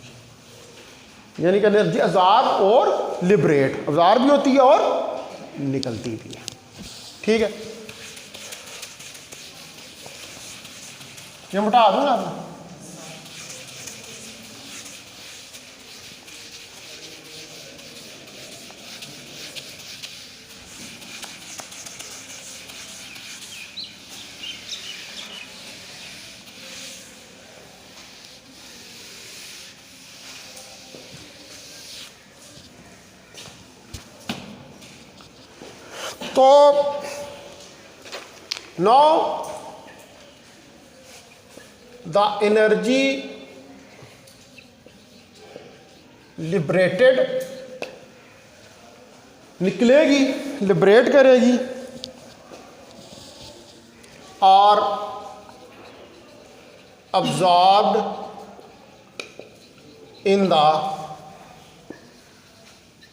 A: यानी कि एनर्जी अब्जॉर्ब और लिबरेट, अब्जॉर्ब भी होती है और निकलती भी है, ठीक है। ये मिटा दूंगा आपने। तो now the energy liberated निकलेगी, लिबरेट करेगी, और absorbed in the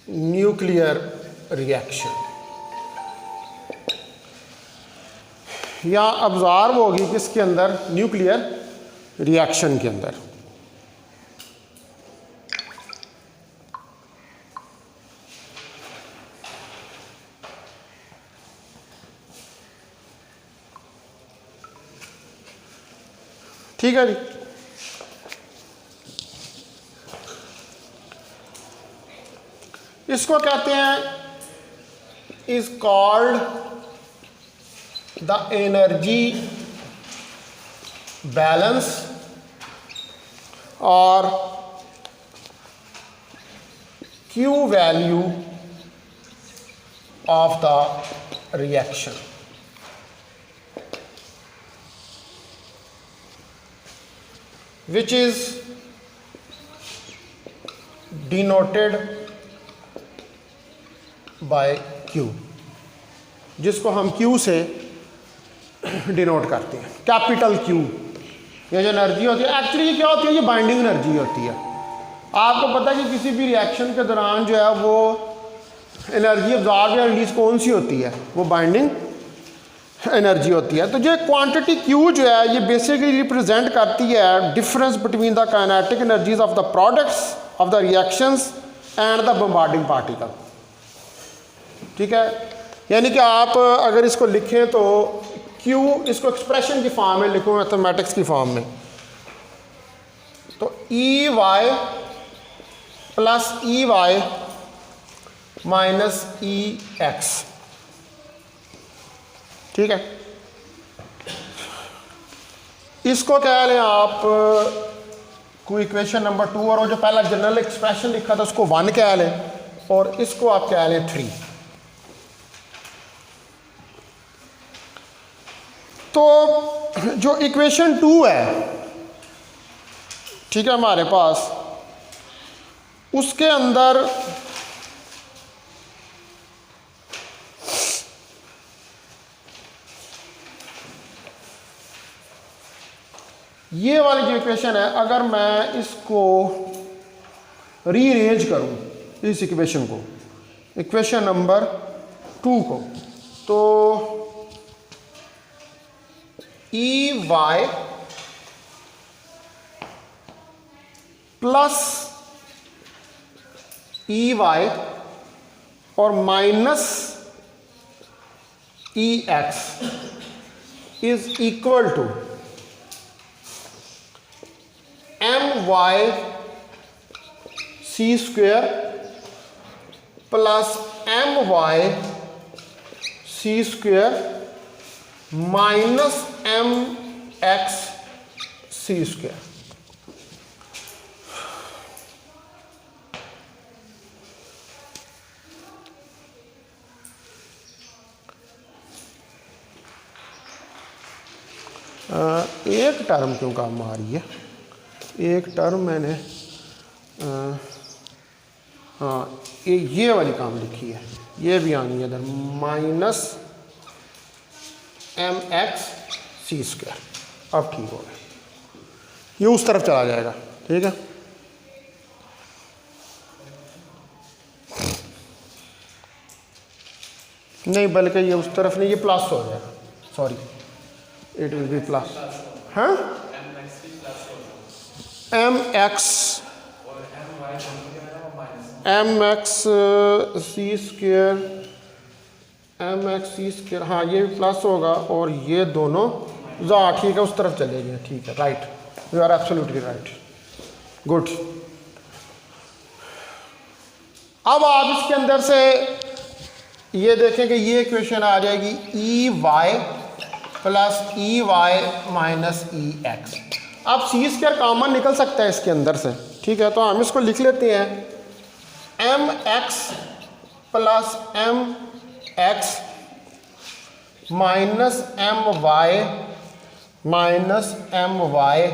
A: nuclear reaction, या अब्जॉर्ब होगी किसके अंदर, न्यूक्लियर रिएक्शन के अंदर। ठीक है जी। इसको कहते हैं is called the energy balance और Q value of the reaction. Which is denoted by Q, जिसको हम Q से डिनोट करते हैं, कैपिटल Q। ये जो एनर्जी होती है एक्चुअली ये क्या होती है, ये बाइंडिंग एनर्जी होती है। आपको पता है कि किसी भी रिएक्शन के दौरान जो है वो एनर्जी अब्जॉर्ब या रिलीज कौन सी होती है, वो बाइंडिंग एनर्जी होती है। तो ये क्वांटिटी Q जो है ये बेसिकली रिप्रेजेंट करती है difference between the kinetic energies of the products of the reactions and the bombarding particle, ठीक है। यानी कि आप अगर इसको लिखें तो Q, इसको एक्सप्रेशन की फॉर्म में लिखो, मैथमेटिक्स की फॉर्म में, तो EY plus EY minus EX, ठीक है। इसको कह लें आप कोई इक्वेशन नंबर 2, और वो जो पहला जनरल एक्सप्रेशन लिखा था उसको 1 कह लें, और इसको आप कह लें 3। तो जो इक्वेशन 2 है, ठीक है, हमारे पास उसके अंदर ये वाली जो इक्वेशन है, अगर मैं इसको रीअरेंज करूं इस इक्वेशन को, इक्वेशन नंबर 2 को, तो E Y plus E Y और minus E X is equal to M Y C square plus M Y C square minus M X C square. एक टर्म क्यों काम आ रही है, एक टर्म मैंने हाँ ये वाली काम लिखी है, ये भी आनी है इधर, माइनस एम एक्स सी स्क्वायर। अब ठीक हो गया, ये उस तरफ चला जाएगा, ठीक है। नहीं बल्कि ये उस तरफ नहीं, ये प्लस हो जाएगा, sorry it will be plus, हाँ M X C square M X C square, हाँ ये भी प्लस होगा और ये दोनों ठीक है उस तरफ चले गए, ठीक है, right, you are absolutely right, good. अब आप इसके अंदर से ये देखें कि ये इक्वेशन आ जाएगी E Y plus E Y minus E X. अब सी स्क्वायर कॉमन निकल सकता है इसके अंदर से, ठीक है, तो हम इसको लिख लेते हैं M X plus M X minus M Y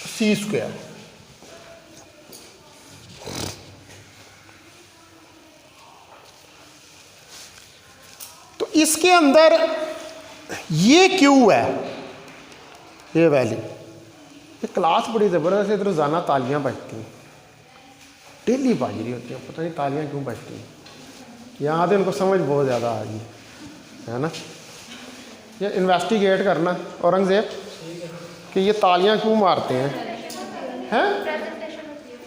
A: C square. तो इसके अंदर ये क्यू है, ये वैल्यू, ये क्लास बड़ी ज़बरदस्त है, रोज़ाना तालियां बजती हैं, डेली बाज रही होती है, पता नहीं तालियां क्यों बजती हैं। यहाँ तो इनको समझ बहुत ज़्यादा आ गई है ना। ये इन्वेस्टिगेट करना औरंगज़ेब कि ये तालियां क्यों मारते हैं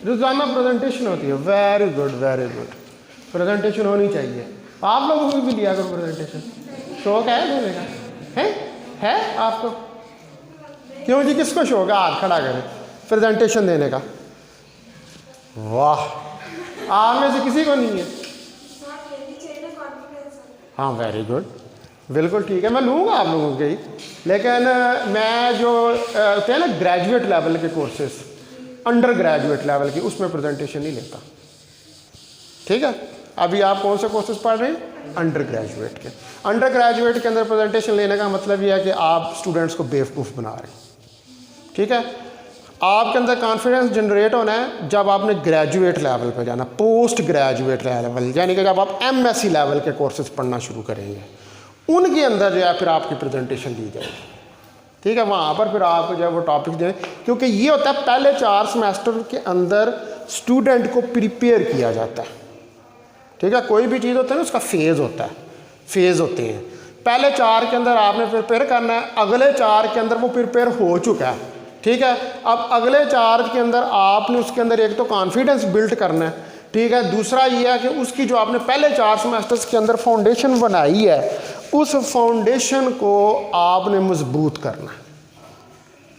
A: रोज़ाना प्रेजेंटेशन होती है, very good very good, presentation होनी चाहिए। आप लोगों को भी लिया करो प्रेजेंटेशन, शौक है देने का, है आपको? क्यों जी, किसको शौक है? हाथ खड़ा करें प्रेजेंटेशन देने का। वाह, आप में से किसी को नहीं है? हाँ वेरी गुड, बिल्कुल ठीक है, मैं लूँगा आप लोगों के ही, लेकिन मैं जो होते हैं ना ग्रेजुएट लेवल के कोर्सेस, अंडर ग्रेजुएट लेवल की, उसमें प्रेजेंटेशन नहीं लेता, ठीक है। अभी आप कौन से कोर्सेज पढ़ रहे हैं? अंडर ग्रेजुएट के। अंडर ग्रेजुएट के अंदर प्रेजेंटेशन लेने का मतलब यह है कि आप स्टूडेंट्स को बेवकूफ़ बना रहे हैं, ठीक है। आपके अंदर कॉन्फिडेंस जनरेट होना है जब आपने ग्रेजुएट लेवल पे जाना, पोस्ट ग्रेजुएट लेवल, यानी कि जब आप एमएससी लेवल के कोर्सेज पढ़ना शुरू करेंगे, उनके अंदर जो है फिर आपकी प्रेजेंटेशन दी जाएगी, ठीक है। वहाँ पर फिर आपको जो है वो टॉपिक दें, क्योंकि ये होता है पहले 4 सेमेस्टर के अंदर स्टूडेंट को प्रिपेयर किया जाता है, ठीक है। कोई भी चीज़ होता है ना, उसका फेज़ होता है, फेज़ होते हैं। पहले 4 के अंदर आपने प्रिपेयर करना है, अगले 4 के अंदर वो प्रिपेयर हो चुका है, ठीक है। अब अगले 4 के अंदर आपने उसके अंदर एक तो कॉन्फिडेंस बिल्ड करना है, ठीक है। दूसरा ये है कि उसकी जो आपने पहले 4 सेमेस्टर्स के अंदर फाउंडेशन बनाई है, उस फाउंडेशन को आपने मजबूत करना है,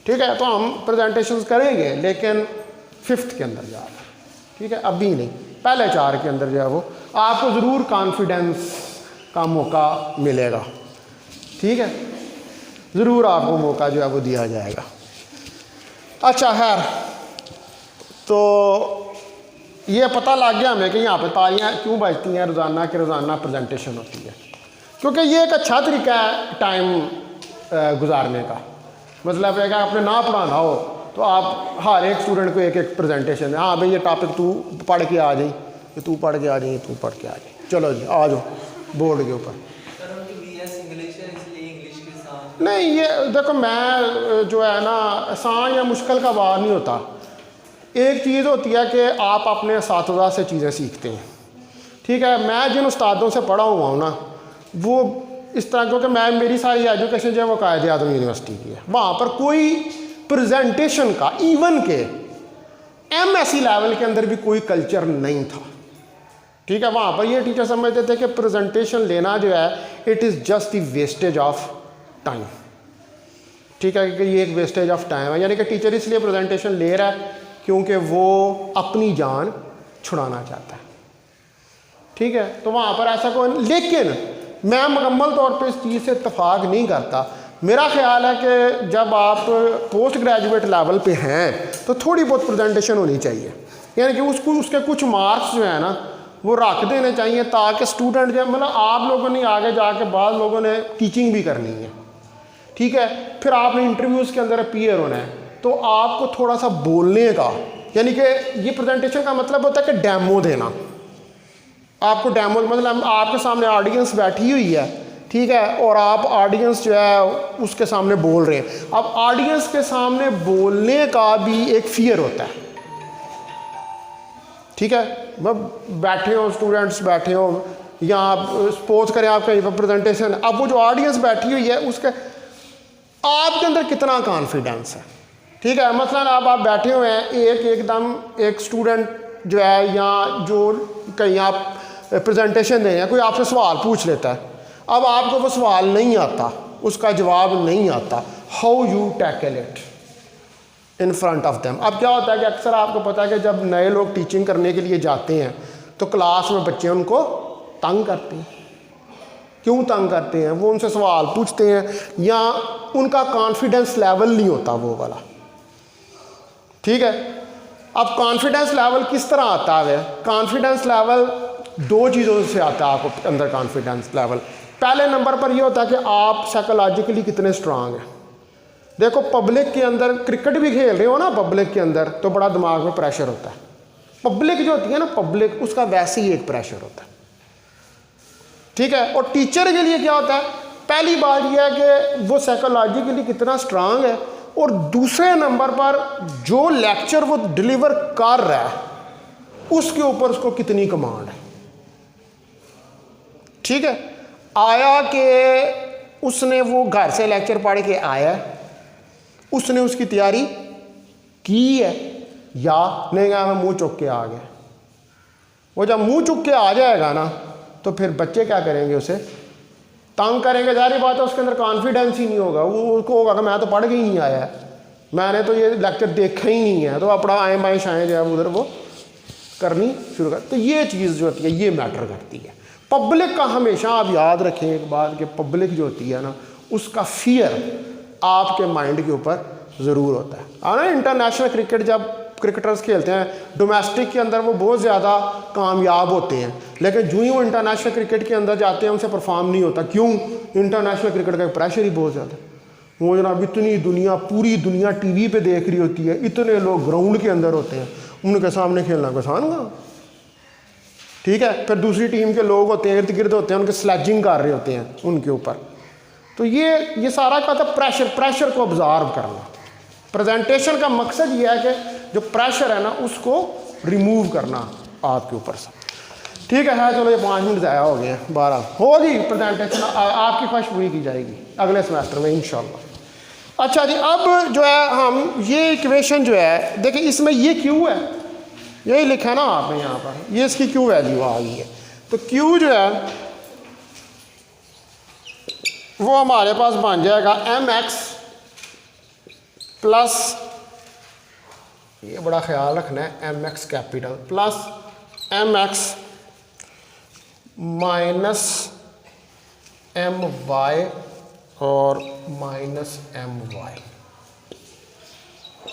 A: ठीक है। तो हम प्रेजेंटेशंस करेंगे लेकिन 5th के अंदर जाकर, ठीक है, अभी नहीं, पहले 4 के अंदर जो है वो आपको ज़रूर कॉन्फिडेंस का मौका मिलेगा, ठीक है, ज़रूर आपको मौका जो है वो दिया जाएगा। अच्छा खैर, तो ये पता लग गया हमें कि यहाँ पे तालियाँ क्यों बजती हैं रोज़ाना के रोज़ाना प्रेजेंटेशन होती है, क्योंकि ये एक अच्छा तरीका है टाइम गुजारने का। मतलब है कि आपने ना पढ़ाना हो तो आप हर एक स्टूडेंट को एक एक प्रेजेंटेशन, हाँ भाई ये टॉपिक तू पढ़ के आ जाए, ये तू पढ़ के आ जाए, तू पढ़ के आ जाए, चलो जी आ जाओ बोर्ड के ऊपर। नहीं ये देखो, मैं जो है ना आसान या मुश्किल का वार नहीं होता। एक चीज़ होती है कि आप अपने असातिज़ा से चीज़ें सीखते हैं, ठीक है। मैं जिन उस्तादों से पढ़ा हुआ हूँ ना वो इस तरह, क्योंकि मैं मेरी सारी एजुकेशन जो है वो कायद आज़म यूनिवर्सिटी की है, वहाँ पर कोई प्रेजेंटेशन का इवन के एमएससी लेवल के अंदर भी कोई कल्चर नहीं था, ठीक है। वहाँ पर ये टीचर समझते थे कि प्रेजेंटेशन लेना जो है it is just the wastage of time, ठीक है, कि ये एक वेस्टेज ऑफ टाइम है। यानी कि टीचर इसलिए प्रेजेंटेशन ले रहा है क्योंकि वो अपनी जान छुड़ाना चाहता है, ठीक है। तो वहाँ पर ऐसा कोई, लेकिन मैं मुकम्मल तौर पे इस चीज़ से इत्तफाक नहीं करता। मेरा ख्याल है कि जब आप पोस्ट ग्रेजुएट लेवल पे हैं तो थोड़ी बहुत प्रेजेंटेशन होनी चाहिए, यानी कि उसके कुछ मार्क्स जो है ना वो रख देने चाहिए, ताकि स्टूडेंट जो मतलब आप लोगों ने आगे जाके बाद लोगों ने टीचिंग भी करनी है, ठीक है। फिर आपने इंटरव्यूज़ के अंदर अपीयर होना है, तो आपको थोड़ा सा बोलने का, यानी कि ये प्रेजेंटेशन का मतलब होता है कि डेमो देना। आपको डेमो मतलब आपके सामने ऑडियंस बैठी हुई है, ठीक है, और आप ऑडियंस जो है उसके सामने बोल रहे हैं। अब ऑडियंस के सामने बोलने का भी एक फियर होता है, ठीक है। बैठे हो स्टूडेंट्स बैठे हो या आप सपोज करें आप कहीं पर प्रेजेंटेशन, अब वो जो ऑडियंस बैठी हुई है उसके आपके अंदर कितना कॉन्फिडेंस है, ठीक है। मतलब अब आप बैठे हुए हैं, एकदम एक स्टूडेंट जो है या जो कहीं आप प्रेजेंटेशन दे रहे हैं, कोई आपसे सवाल पूछ लेता है, अब आपको वो सवाल नहीं आता, उसका जवाब नहीं आता, how you tackle it in front of them. अब क्या होता है कि अक्सर आपको पता है कि जब नए लोग टीचिंग करने के लिए जाते हैं तो क्लास में बच्चे उनको तंग करते हैं। क्यों तंग करते हैं? वो उनसे सवाल पूछते हैं या उनका कॉन्फिडेंस लेवल नहीं होता वो वाला, ठीक है। अब कॉन्फिडेंस लेवल किस तरह आता है? कॉन्फिडेंस लेवल दो चीज़ों से आता है आपको अंदर कॉन्फिडेंस लेवल। पहले नंबर पर यह होता है कि आप साइकोलॉजिकली कितने स्ट्रांग हैं। देखो पब्लिक के अंदर क्रिकेट भी खेल रहे हो ना, पब्लिक के अंदर तो बड़ा दिमाग में प्रेशर होता है। पब्लिक जो होती है ना, पब्लिक उसका वैसे ही एक प्रेशर होता है, ठीक है। और टीचर के लिए क्या होता है? पहली बात यह है कि वो साइकोलॉजिकली कितना स्ट्रांग है, और दूसरे नंबर पर जो लेक्चर वो डिलीवर कर रहा है उसके ऊपर उसको कितनी कमांड है, ठीक है। आया कि उसने वो घर से लेक्चर पढ़ के आया, उसने उसकी तैयारी की है, या नहीं गया मैं मुंह चुक के आ गया। वो जब मुंह चुक के आ जाएगा ना तो फिर बच्चे क्या करेंगे? उसे तंग करेंगे। जारी बात है उसके अंदर कॉन्फिडेंस ही नहीं होगा। वो उसको होगा कि मैं तो पढ़ के ही नहीं आया, मैंने तो ये लेक्चर देखा ही नहीं है, तो अपना आए बाएँ शाएँ जो है उधर वो करनी शुरू कर। तो ये चीज़ जो होती है ये मैटर करती है। पब्लिक का हमेशा आप याद रखें एक बात कि पब्लिक जो होती है ना उसका फियर आपके माइंड के ऊपर ज़रूर होता है ना। इंटरनेशनल क्रिकेट जब क्रिकेटर्स खेलते हैं, डोमेस्टिक के अंदर वो बहुत ज़्यादा कामयाब होते हैं, लेकिन जो ही वो इंटरनेशनल क्रिकेट के अंदर जाते हैं उनसे परफॉर्म नहीं होता। क्यों? इंटरनेशनल क्रिकेट का प्रेशर ही बहुत ज़्यादा है। वो जनाब इतनी दुनिया, पूरी दुनिया टीवी पे देख रही होती है, इतने लोग ग्राउंड के अंदर होते हैं, उनके सामने खेलना आसान का, ठीक है। फिर दूसरी टीम के लोग होते हैं, इर्द गिर्द होते हैं, उनके स्लेजिंग कर रहे होते हैं उनके ऊपर। तो ये सारा का था प्रेशर को ऑब्जर्व करना। प्रेजेंटेशन का मकसद ये है कि जो प्रेशर है ना उसको रिमूव करना आपके ऊपर से, ठीक है। चलो ये 5 मिनट ज़ाया हो गए, 12 होगी प्रेजेंटेशन, आपकी ख्वाहिश पूरी की जाएगी अगले सेमेस्टर में इंशाल्लाह। अच्छा जी, अब जो है हम ये इक्वेशन जो है देखिए, इसमें ये क्यू है, यही लिखा है ना आपने यहाँ पर, ये इसकी क्यू वैल्यू आ गई है। तो क्यू जो है वो हमारे पास बन जाएगा mx प्लस, ये बड़ा ख्याल रखना है, mx capital plus mx minus my और माइनस my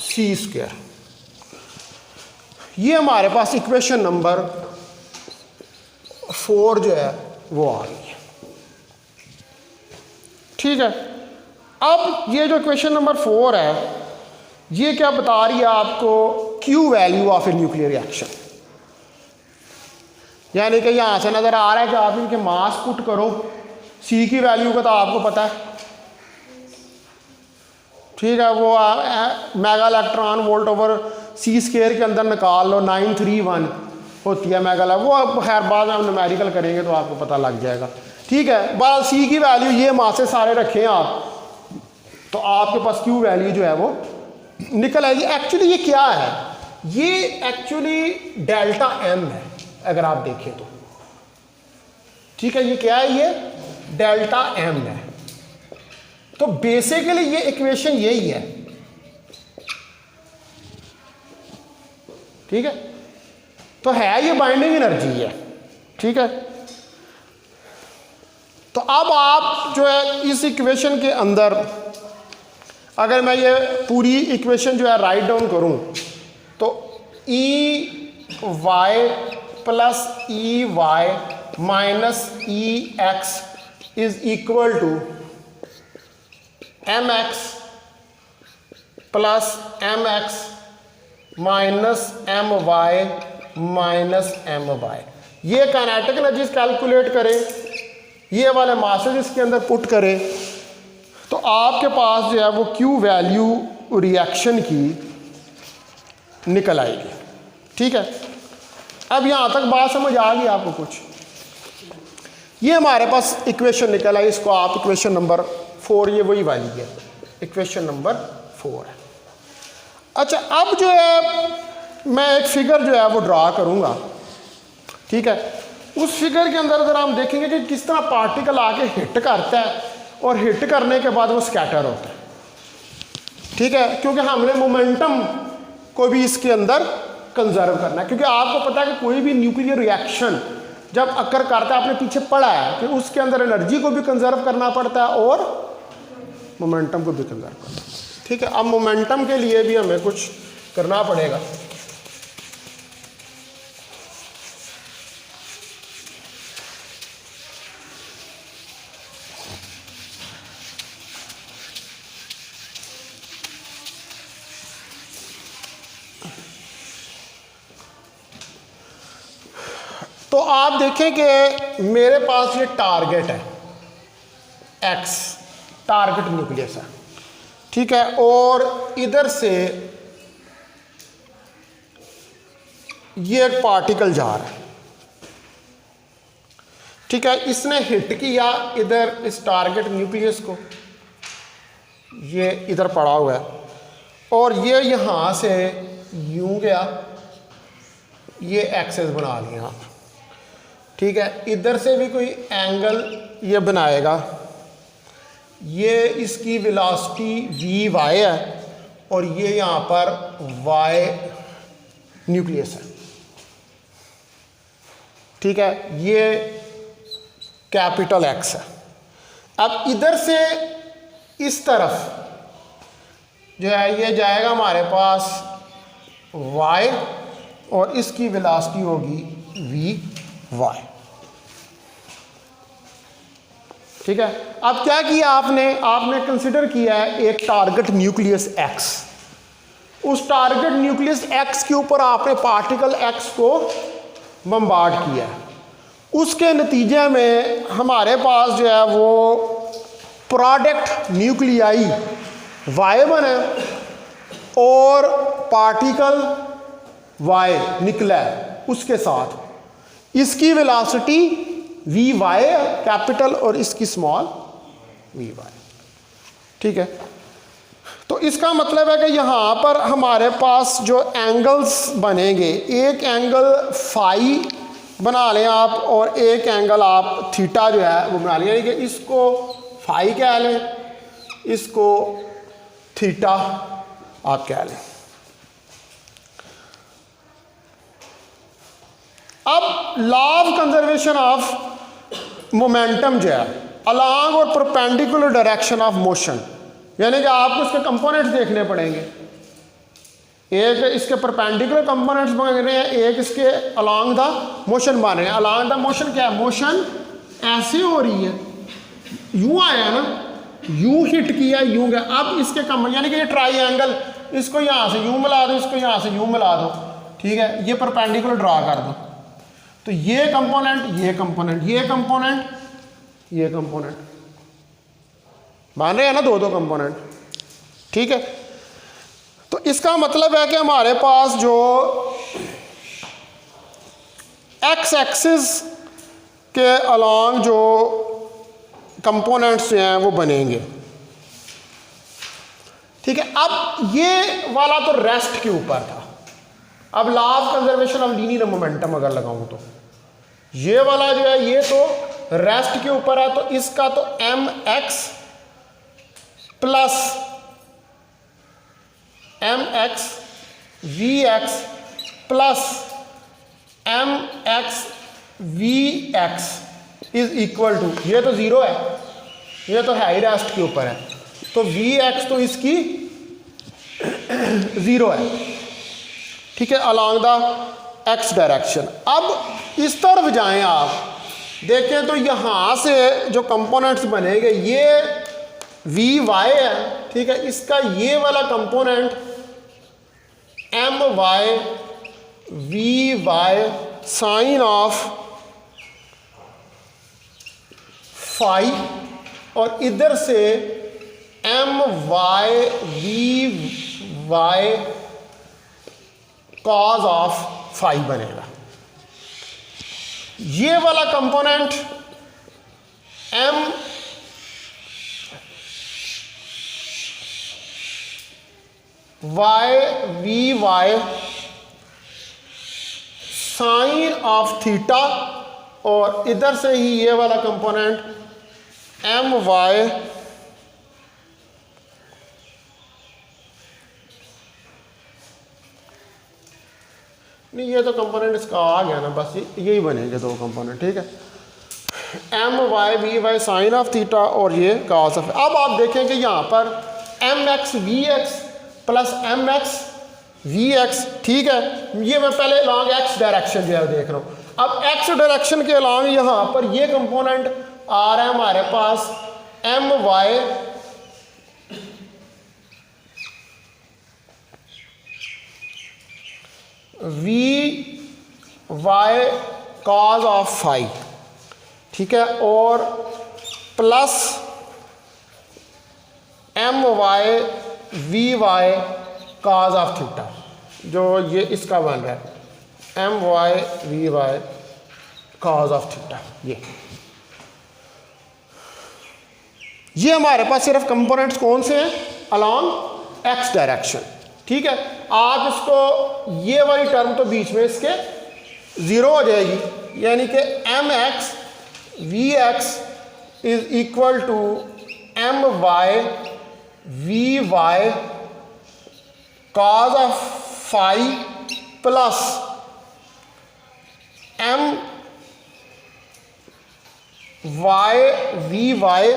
A: सी स्क्वायर। ये हमारे पास इक्वेशन नंबर 4 जो है वो आ गई है, ठीक है। अब ये जो इक्वेशन नंबर 4 है ये क्या बता रही है आपको, Q value of A nuclear reaction. यानी कि यहाँ से नज़र आ रहा है कि आप इनके मास पुट करो, सी की वैल्यू का तो आपको पता है, ठीक है, वो मेगा इलेक्ट्रॉन वोल्ट ओवर सी स्क्वायर के अंदर निकाल लो, 931 होती है मेगा। वो आप खैर बाद में हम न्यूमेरिकल करेंगे तो आपको पता लग जाएगा, ठीक है। बस सी की वैल्यू ये मासे सारे रखें आप, तो आपके पास क्यू वैल्यू जो है वो निकल आएगी। एक्चुअली ये क्या है, ये एक्चुअली डेल्टा एम है अगर आप देखें तो, ठीक है। ये क्या है, ये डेल्टा एम है। तो बेसिकली ये इक्वेशन यही है, ठीक है। तो है ये बाइंडिंग एनर्जी है, ठीक है। तो अब आप जो है इस इक्वेशन के अंदर अगर मैं ये पूरी इक्वेशन जो है राइट डाउन करूं तो E Y plus E Y minus E X is equal to M X plus M X minus M Y minus M Y. ये काइनेटिक एनर्जीज कैलकुलेट करें, ये वाले मासेज इसके अंदर पुट करें, तो आपके पास जो है वो क्यू वैल्यू रिएक्शन की निकल आएगी, ठीक है। अब यहाँ तक बात समझ आ गई आपको कुछ। ये हमारे पास इक्वेशन निकल आई, इसको आप इक्वेशन नंबर 4, ये वही वाली है, इक्वेशन नंबर 4 है। अच्छा, अब जो है मैं एक फिगर जो है वो ड्रा करूँगा, ठीक है। उस फिगर के अंदर अगर हम देखेंगे कि किस तरह पार्टिकल आके हिट करता है और हिट करने के बाद वो स्कैटर होता है, ठीक है, क्योंकि हमने मोमेंटम को भी इसके अंदर कंजर्व करना है। क्योंकि आपको पता है कि कोई भी न्यूक्लियर रिएक्शन जब अकर करता है, आपने पीछे पढ़ा है कि उसके अंदर एनर्जी को भी कंजर्व करना पड़ता है और मोमेंटम को भी कंजर्व करना है, ठीक है। अब मोमेंटम के लिए भी हमें कुछ करना पड़ेगा। तो आप देखें कि मेरे पास ये टारगेट है एक्स, टारगेट न्यूक्लियस है, ठीक है। और इधर से ये एक पार्टिकल जा रहा है, ठीक है। इसने हिट किया इधर इस टारगेट न्यूक्लियस को, ये इधर पड़ा हुआ है, और ये यहाँ से यूं गया, ये एक्सेस बना लिया आप, ठीक है। इधर से भी कोई एंगल ये बनाएगा, ये इसकी वेलोसिटी वी वाई है और ये यहाँ पर वाई न्यूक्लियस है, ठीक है। ये कैपिटल एक्स है। अब इधर से इस तरफ जो है ये जाएगा हमारे पास वाई और इसकी वेलोसिटी होगी वी वाई, ठीक है। अब क्या किया आपने कंसिडर किया है एक टारगेट न्यूक्लियस एक्स। उस टारगेट न्यूक्लियस एक्स के ऊपर आपने पार्टिकल एक्स को बम्बार्ड किया है। उसके नतीजे में हमारे पास जो है वो प्रोडक्ट न्यूक्लियाई वाई बने और पार्टिकल वाई निकला है उसके साथ। इसकी वेलोसिटी वी वाई कैपिटल और इसकी स्मॉल वी वाई, ठीक है। तो इसका मतलब है कि यहाँ पर हमारे पास जो एंगल्स बनेंगे, एक एंगल फाई बना लें आप और एक एंगल आप थीटा जो है वो बना लें, यानी कि इसको फाई कह लें, इसको थीटा आप कह लें। अब law of conservation of momentum जो है अलॉन्ग और परपेंडिकुलर डायरेक्शन ऑफ मोशन, यानी कि आपको इसके कंपोनेंट्स देखने पड़ेंगे। एक इसके परपेंडिकुलर कंपोनेंट्स बन रहे हैं, एक इसके अलॉन्ग द मोशन बन रहे हैं। अलॉन्ग द मोशन क्या है, मोशन ऐसे हो रही है, यूं आया ना, यूं हिट किया, यूं गया। अब इसके यानी कि ये ट्राइएंगल इसको यहाँ से यूं मिला दो, इसको यहाँ से यूं मिला दो, ठीक है, ये परपेंडिकुलर ड्रा कर दो, तो ये कंपोनेंट, ये कंपोनेंट, ये कंपोनेंट, ये कंपोनेंट मान रहे हैं ना, दो दो कंपोनेंट, ठीक है। तो इसका मतलब है कि हमारे पास जो एक्स एक्सिस के अलॉन्ग जो कंपोनेंट्स हैं वो बनेंगे, ठीक है। अब ये वाला तो रेस्ट के ऊपर था, अब law of conservation of linear momentum अगर लगाऊं तो ये वाला जो है ये तो रेस्ट के ऊपर है, तो इसका तो M X plus M X V X plus M X V X is equal to, ये तो ज़ीरो है, ये तो है ही रेस्ट के ऊपर है, तो वी एक्स तो इसकी ज़ीरो है, ठीक है, अलॉन्ग द एक्स डायरेक्शन। अब इस तरफ जाएं आप, देखें तो यहाँ से जो कंपोनेंट्स बनेंगे ये वी वाई है, ठीक है, इसका ये वाला component M Y V Y sine of phi, और इधर से M Y V Y cos of phi बनेगा। ये वाला component M Y V Y sine of theta, और इधर से ही ये वाला कंपोनेंट एम वाई नहीं, ये तो कंपोनेंट इसका आ गया ना, बस यही बनेंगे दो कंपोनेंट, ठीक है, M Y V Y sine of theta और ये कॉस ऑफ। अब आप देखेंगे यहाँ पर M X V X plus M X V X, ठीक है, ये मैं पहले लॉन्ग एक्स डायरेक्शन जो है देख रहा हूँ। अब एक्स डायरेक्शन के लॉन्ग यहाँ पर ये कंपोनेंट आ रहा है हमारे पास M Y V Y cos of phi, ठीक है, और plus M Y V Y cos of theta, जो ये इसका बन रहा है M Y V Y cos of theta. ये हमारे पास सिर्फ कंपोनेंट्स कौन से हैं, अलॉन्ग एक्स डायरेक्शन, ठीक है। आप इसको ये वाली टर्म तो बीच में इसके ज़ीरो हो जाएगी, यानी कि M X V X is equal to M Y V Y cos of phi plus M Y V Y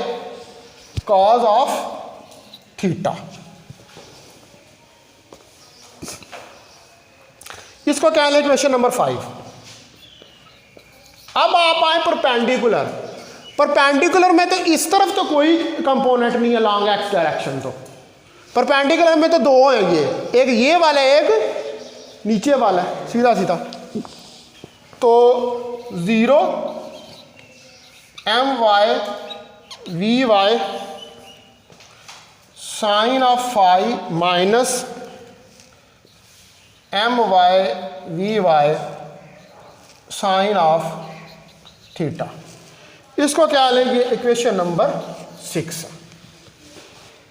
A: cos of theta. इसको क्या है इक्वेशन नंबर 5। अब आप आए परपेंडिकुलर, परपेंडिकुलर में तो इस तरफ तो कोई कंपोनेंट नहीं है लॉन्ग एक्स डायरेक्शन, तो परपेंडिकुलर में तो दो हैं, ये एक ये वाला एक नीचे वाला है, सीधा सीधा, तो 0 M Y V Y sine of phi minus M Y V Y sine of theta. इसको क्या लेंगे, इक्वेशन नंबर 6।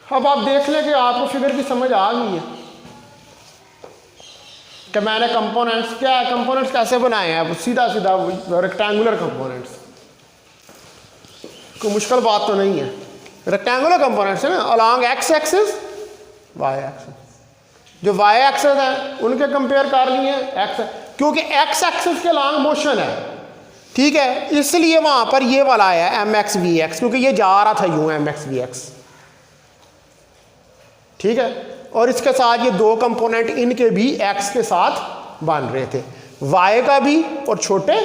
A: अब आप देख लें कि आपको फिगर की समझ आ गई है कि मैंने कंपोनेंट्स क्या है, कंपोनेंट्स कैसे बनाए हैं, वो सीधा सीधा रेक्टेंगुलर कंपोनेंट्स, कोई मुश्किल बात तो नहीं है, रेक्टेंगुलर कंपोनेंट्स है ना, along X axis Y axis, जो वाई एक्सिस है उनके कंपेयर कर लिए एक्स, क्योंकि एक्स एक्सिस के लॉन्ग मोशन है, ठीक है, इसलिए वहां पर ये वाला आया एम एक्स वी एक्स, क्योंकि ये जा रहा था यूं एम एक्स वी एक्स, ठीक है, और इसके साथ ये दो कंपोनेंट इनके भी एक्स के साथ बन रहे थे, वाई का भी और छोटे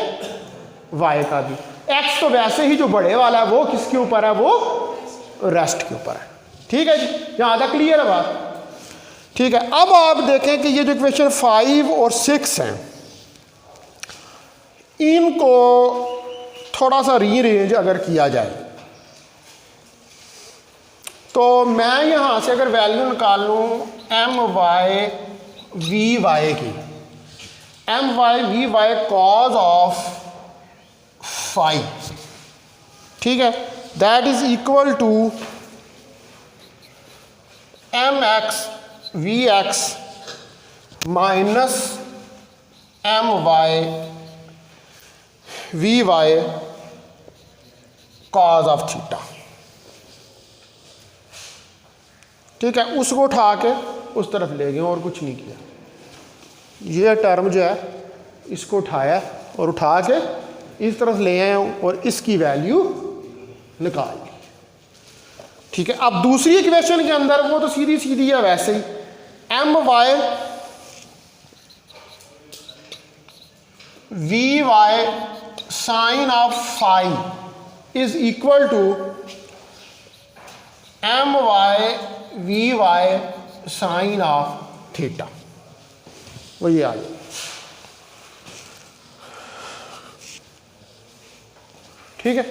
A: वाई का भी। एक्स तो वैसे ही जो बड़े वाला है वो किसके ऊपर है, वो रेस्ट के ऊपर है, ठीक है जी, यहां तक क्लियर है बात। ठीक है, अब आप देखें कि ये जो इक्वेशन 5 और 6 हैं, इनको थोड़ा सा रीअरेंज अगर किया जाए तो मैं यहाँ से अगर वैल्यू निकाल लूँ एम वाई वी वाई की, M Y V Y cos of 5, ठीक है, that is equal to M X V X minus M Y V Y cos of theta, ठीक है। उसको उठा के उस तरफ ले गए और कुछ नहीं किया, ये टर्म जो है इसको उठाया और उठा के इस तरफ ले आए और इसकी वैल्यू निकाल ली, ठीक है। अब दूसरी इक्वेशन के अंदर वो तो सीधी सीधी है वैसे ही, M Y V Y sine of phi is equal to M Y V Y sine of theta, वो ये आ गया, ठीक है।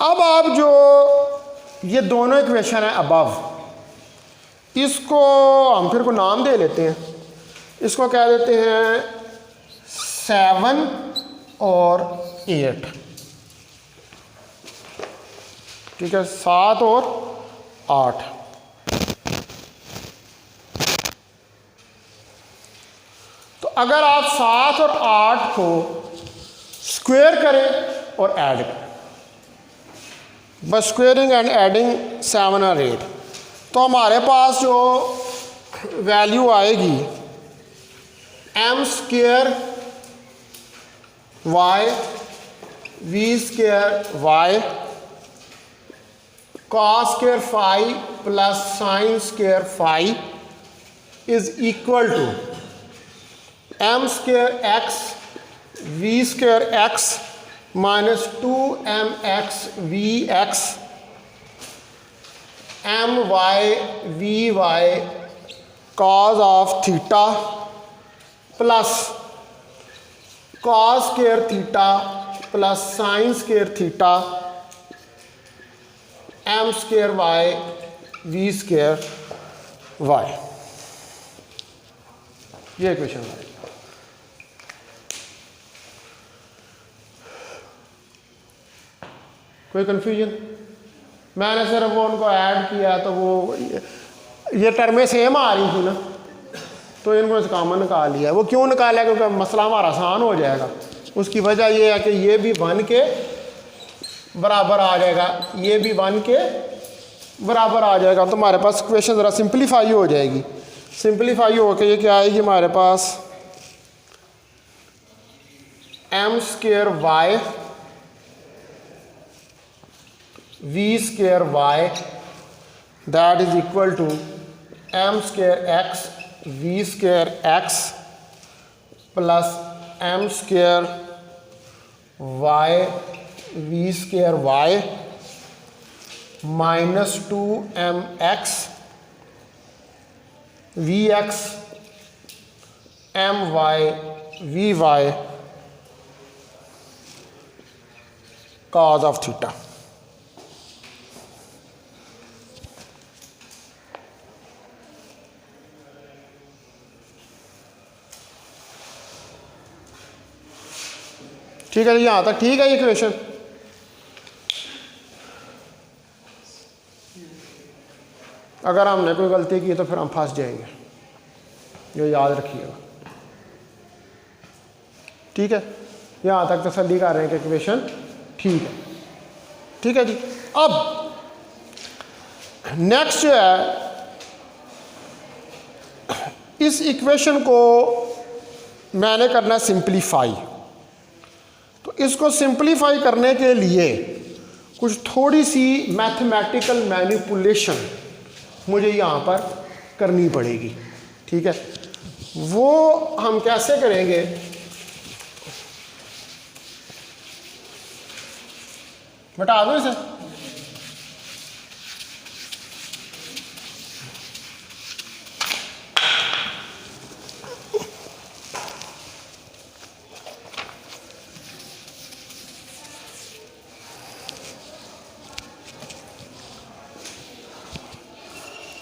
A: अब आप जो ये दोनों इक्वेशन है अबव, इसको हम फिर को नाम दे लेते हैं, इसको क्या देते हैं 7 और 8, ठीक है, 7 और 8। तो अगर आप 7 और 8 को स्क्वायर करें और ऐड करें, बस स्क्वेयरिंग एंड एडिंग 7 और 8, तो हमारे पास जो वैल्यू आएगी M square Y V square Y cos square phi plus sine square phi is equal to M square X V square X minus 2mx V X M Y V Y cos of theta plus cos square theta plus sine square theta M square Y V square Y, ये equation है। कोई confusion? मैंने सिर्फ वो उनको add किया तो वो ये टर्में सेम आ रही थी ना, तो इनको इस कॉमन निकाल लिया। वो क्यों निकाला? क्योंकि मसला हमारा आसान हो जाएगा। उसकी वजह ये है कि ये भी 1 के बराबर आ जाएगा, ये भी 1 के बराबर आ जाएगा, तो हमारे पास इक्वेशन ज़रा सिंप्लीफाई हो जाएगी। सिंप्लीफाई हो के ये क्या आएगी हमारे पास M square Y V square Y that is equal to M square X V square X plus M square Y V square Y minus 2mx V X M Y V Y cos of theta. ठीक है, यहाँ तक ठीक है ये equation. अगर हमने कोई गलती की तो फिर हम फंस जाएंगे, जो याद रखिएगा। ठीक है, यहाँ तक तसल्ली कर रहे हैं कि इक्वेशन ठीक है। ठीक है जी। अब नेक्स्ट जो है, इस इक्वेशन को मैंने करना सिंप्लीफाई। तो इसको सिंप्लीफाई करने के लिए कुछ थोड़ी सी मैथमेटिकल मैनिपुलेशन मुझे यहाँ पर करनी पड़ेगी। ठीक है, वो हम कैसे करेंगे बता दो इसे।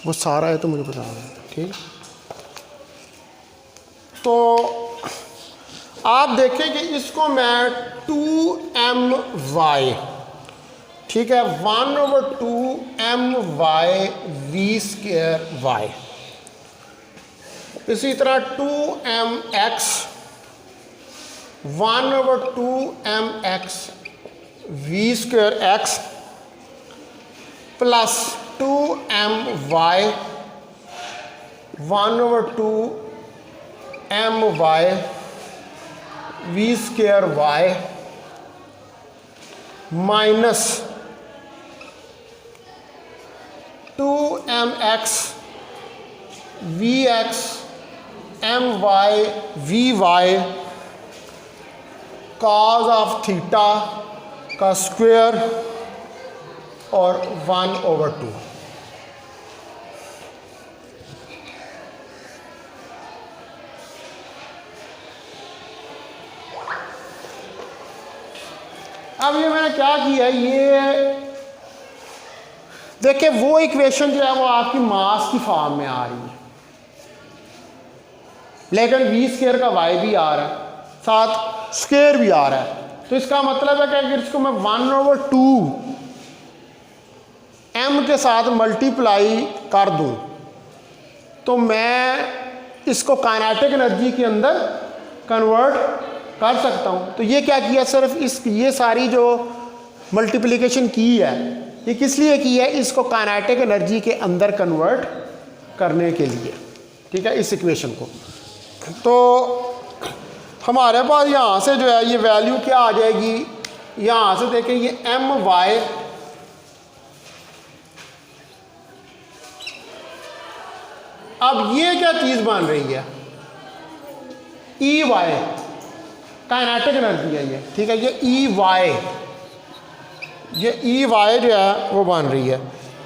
A: वो सारा है तो मुझे बता दो, ठीक। तो आप देखें कि इसको मैं 2my, ठीक है, 1/2my v²y, इसी तरह 2mx 1/2mx v²x plus 2my 1/2my v² minus 2mx vx my vy cos of theta का स्क्वायर और 1/2। अब ये मैंने क्या किया, ये देखिए वो इक्वेशन जो है वो आपकी मास की फॉर्म में आ रही है, लेकिन v² का y भी आ रहा है, साथ स्क्वायर भी आ रहा है। तो इसका मतलब है कि अगर इसको मैं 1/2m के साथ मल्टीप्लाई कर दूं तो मैं इसको काइनेटिक एनर्जी के अंदर कन्वर्ट कर सकता हूं। तो ये क्या किया, सिर्फ ये सारी जो मल्टीप्लिकेशन की है ये किस लिए की है, इसको काइनेटिक एनर्जी के अंदर कन्वर्ट करने के लिए, ठीक है, इस इक्वेशन को। तो हमारे पास यहाँ से जो है ये वैल्यू क्या आ जाएगी, यहाँ से देखें ये my, अब ये क्या चीज़ बन रही है, EY, काइनेटिक एनर्जी है ये, ठीक है, ये EY जो है वो बन रही है।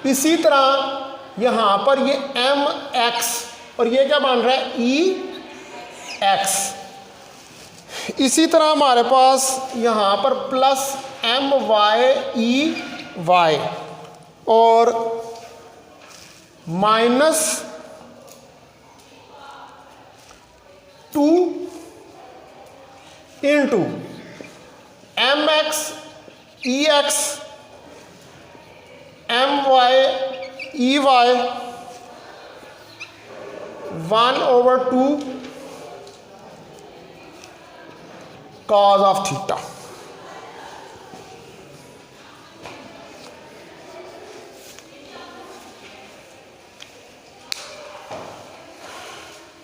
A: इसी तरह यहाँ पर ये mx और ये क्या बन रहा है, EX। इसी तरह हमारे पास यहाँ पर प्लस my और minus 2 into mx EX my EY 1/2 cos of theta.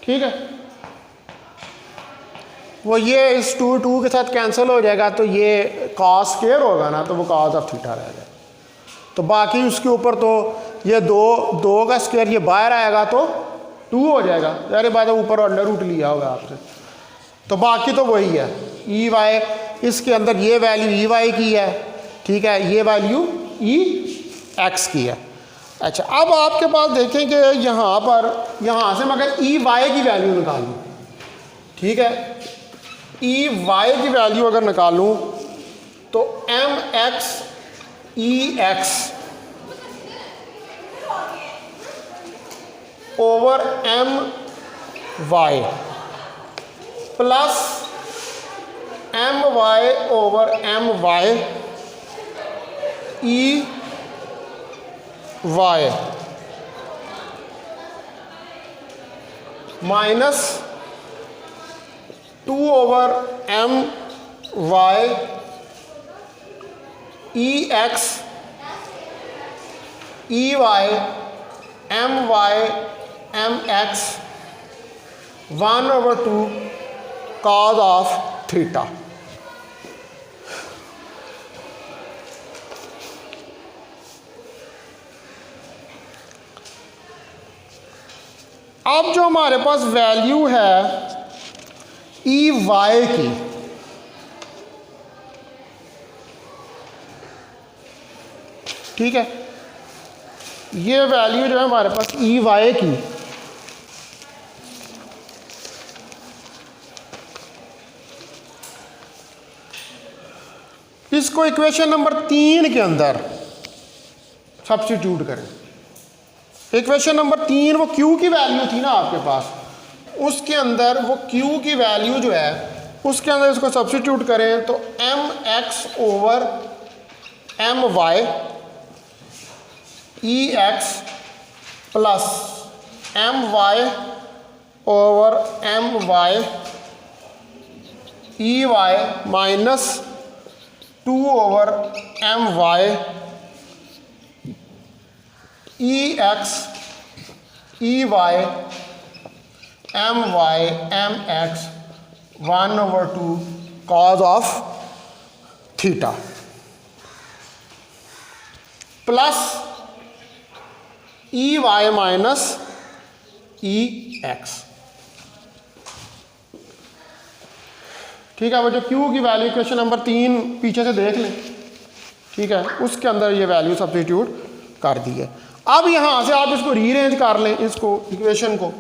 A: ठीक है, वो ये इस 2 के साथ कैंसिल हो जाएगा, तो ये cos स्क्वायर होगा ना, तो वो cos ऑफ थीटा रह जाएगा। तो बाकी उसके ऊपर तो ये 2 का स्क्वायर ये बाहर आएगा तो 2 हो जाएगा, यार बात है, ऊपर अंडर रूट लिया होगा आपसे। तो बाकी तो वही है, EY, इसके अंदर ये वैल्यू EY की है, ठीक है, ये वैल्यू EX की है। अच्छा, अब आपके पास देखें कि यहाँ पर, यहाँ से मैं अगर EY की वैल्यू निकालूँ, ठीक है, EY की वैल्यू अगर निकालूँ तो mx EX over my plus my over my EY minus 2 over my EX EY my mx 1/2 cos of theta. अब जो हमारे पास वैल्यू है EY की, ठीक है, ये वैल्यू जो है हमारे पास ई वाई की, इसको इक्वेशन नंबर 3 के अंदर सब्स्टिट्यूट करें। इक्वेशन नंबर 3 वो क्यू की वैल्यू थी ना आपके पास, उसके अंदर वो क्यू की वैल्यू जो है उसके अंदर इसको सब्स्टिट्यूट करें तो M X over M Y E X plus M Y over M Y E Y minus 2 over M Y E X E Y M Y M X 1/2 cos of theta plus E Y minus E X. ठीक है, वो जो Q की value question number 3 पीछे से देख लें, ठीक है, उसके अंदर ये वैल्यू सब्स्टिट्यूट कर दी है। अब यहाँ से आप इसको रीअरेंज कर लें, इसको इक्वेशन को,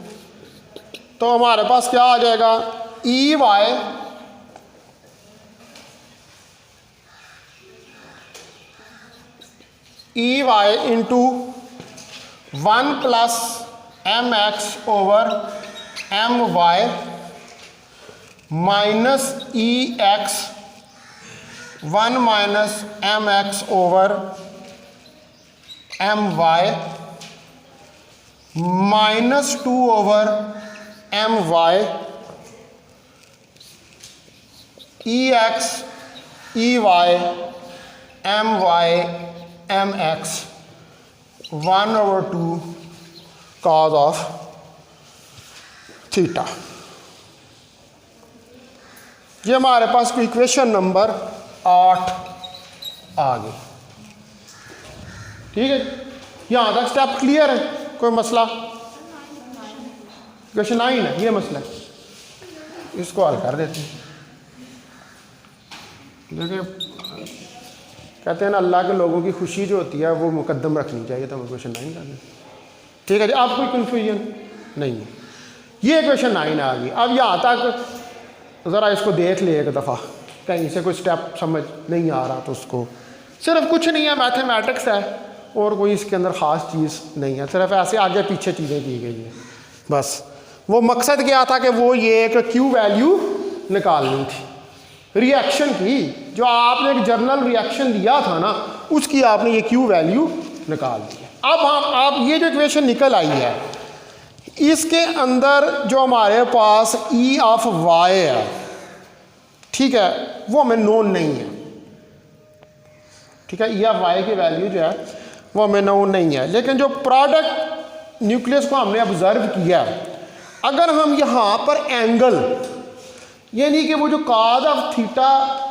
A: तो हमारे पास क्या आ जाएगा, E Y into 1 plus M X over M Y minus E X 1 minus M X over M Y minus 2 over M Y E X E Y M X 1/2 cos of theta. ये हमारे पास कोई equation number 8 आ गई। ठीक है, यहाँ तक step clear है, कोई मसला? इक्वेशन 9 है, ये मसला है, इसको हल कर देते हैं। देखिए, कहते हैं ना, अल्लाह के लोगों की खुशी जो होती है वो मुकद्दम रखनी चाहिए, तो हम क्वेश्चन 9 कर दें। ठीक है जी, आप कोई कन्फ्यूजन नहीं है, ये क्वेश्चन 9 आ गई। अब यहाँ तक ज़रा इसको देख ले एक दफ़ा, कहीं से कोई स्टेप समझ नहीं आ रहा तो उसको, सिर्फ कुछ नहीं है, मैथमेटिक्स है और कोई इसके अंदर ख़ास चीज़ नहीं है, सिर्फ ऐसे आगे पीछे चीज़ें की गई हैं बस। वो मकसद क्या था कि वो ये एक क्यू वैल्यू निकालनी थी, रिएक्शन की, जो आपने एक जर्नल रिएक्शन दिया था ना, उसकी आपने ये क्यू वैल्यू निकाल दी है। अब आप ये जो इक्वेशन निकल आई है, इसके अंदर जो हमारे पास ई ऑफ वाई है, ठीक है, वो हमें नोन नहीं है। ठीक है, ई ऑफ वाई की वैल्यू जो है वो हमें नोन नहीं है, लेकिन जो प्रोडक्ट न्यूक्लियस को हमने ऑब्जर्व किया है, अगर हम यहाँ पर एंगल, यानी कि वो जो कॉज ऑफ थीटा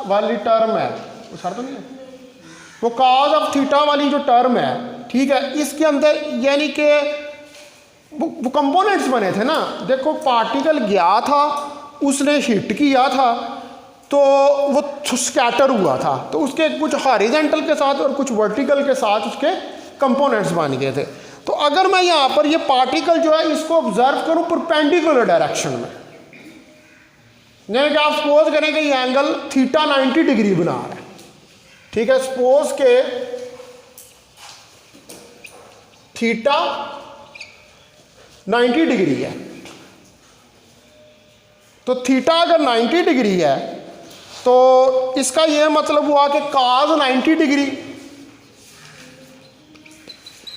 A: वाली टर्म है, वो सर तो नहीं है, वो कॉज ऑफ थीटा वाली जो टर्म है, ठीक है, इसके अंदर यानी कि वो कंपोनेंट्स बने थे ना। देखो, पार्टिकल गया था, उसने हिट किया था, तो वो स्कैटर हुआ था, तो उसके कुछ हॉरिजॉन्टल के साथ और कुछ वर्टिकल के साथ उसके कंपोनेंट्स बन गए थे। तो अगर मैं यहाँ पर ये पार्टिकल जो है इसको ऑब्जर्व करूँ परपेंडिकुलर डायरेक्शन में, यानी कि आप सपोज करें कि ये एंगल थीटा 90 डिग्री बना रहा है, ठीक है, सपोज के थीटा 90 डिग्री है, तो थीटा अगर 90 डिग्री है तो इसका यह मतलब हुआ कि cos 90 degree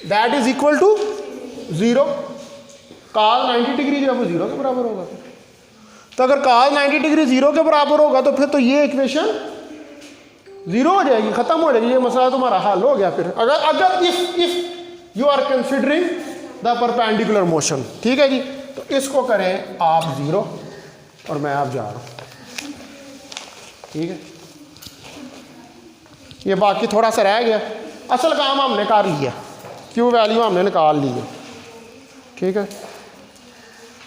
A: that is equal to 0। cos 90 degree जो है वो 0 के बराबर होगा। तो अगर cos 90 डिग्री 0 के बराबर होगा तो फिर तो ये इक्वेशन 0 हो जाएगी, ख़त्म हो जाएगी, ये मसला तुम्हारा हल हो गया। फिर अगर if you are considering the perpendicular motion, ठीक है जी, तो इसको करें आप 0 और मैं आप जा रहा हूँ, ठीक है। ये बाकी थोड़ा सा रह गया, असल काम हमने कर लिया, क्यू वैल्यू हमने निकाल ली है, ठीक है।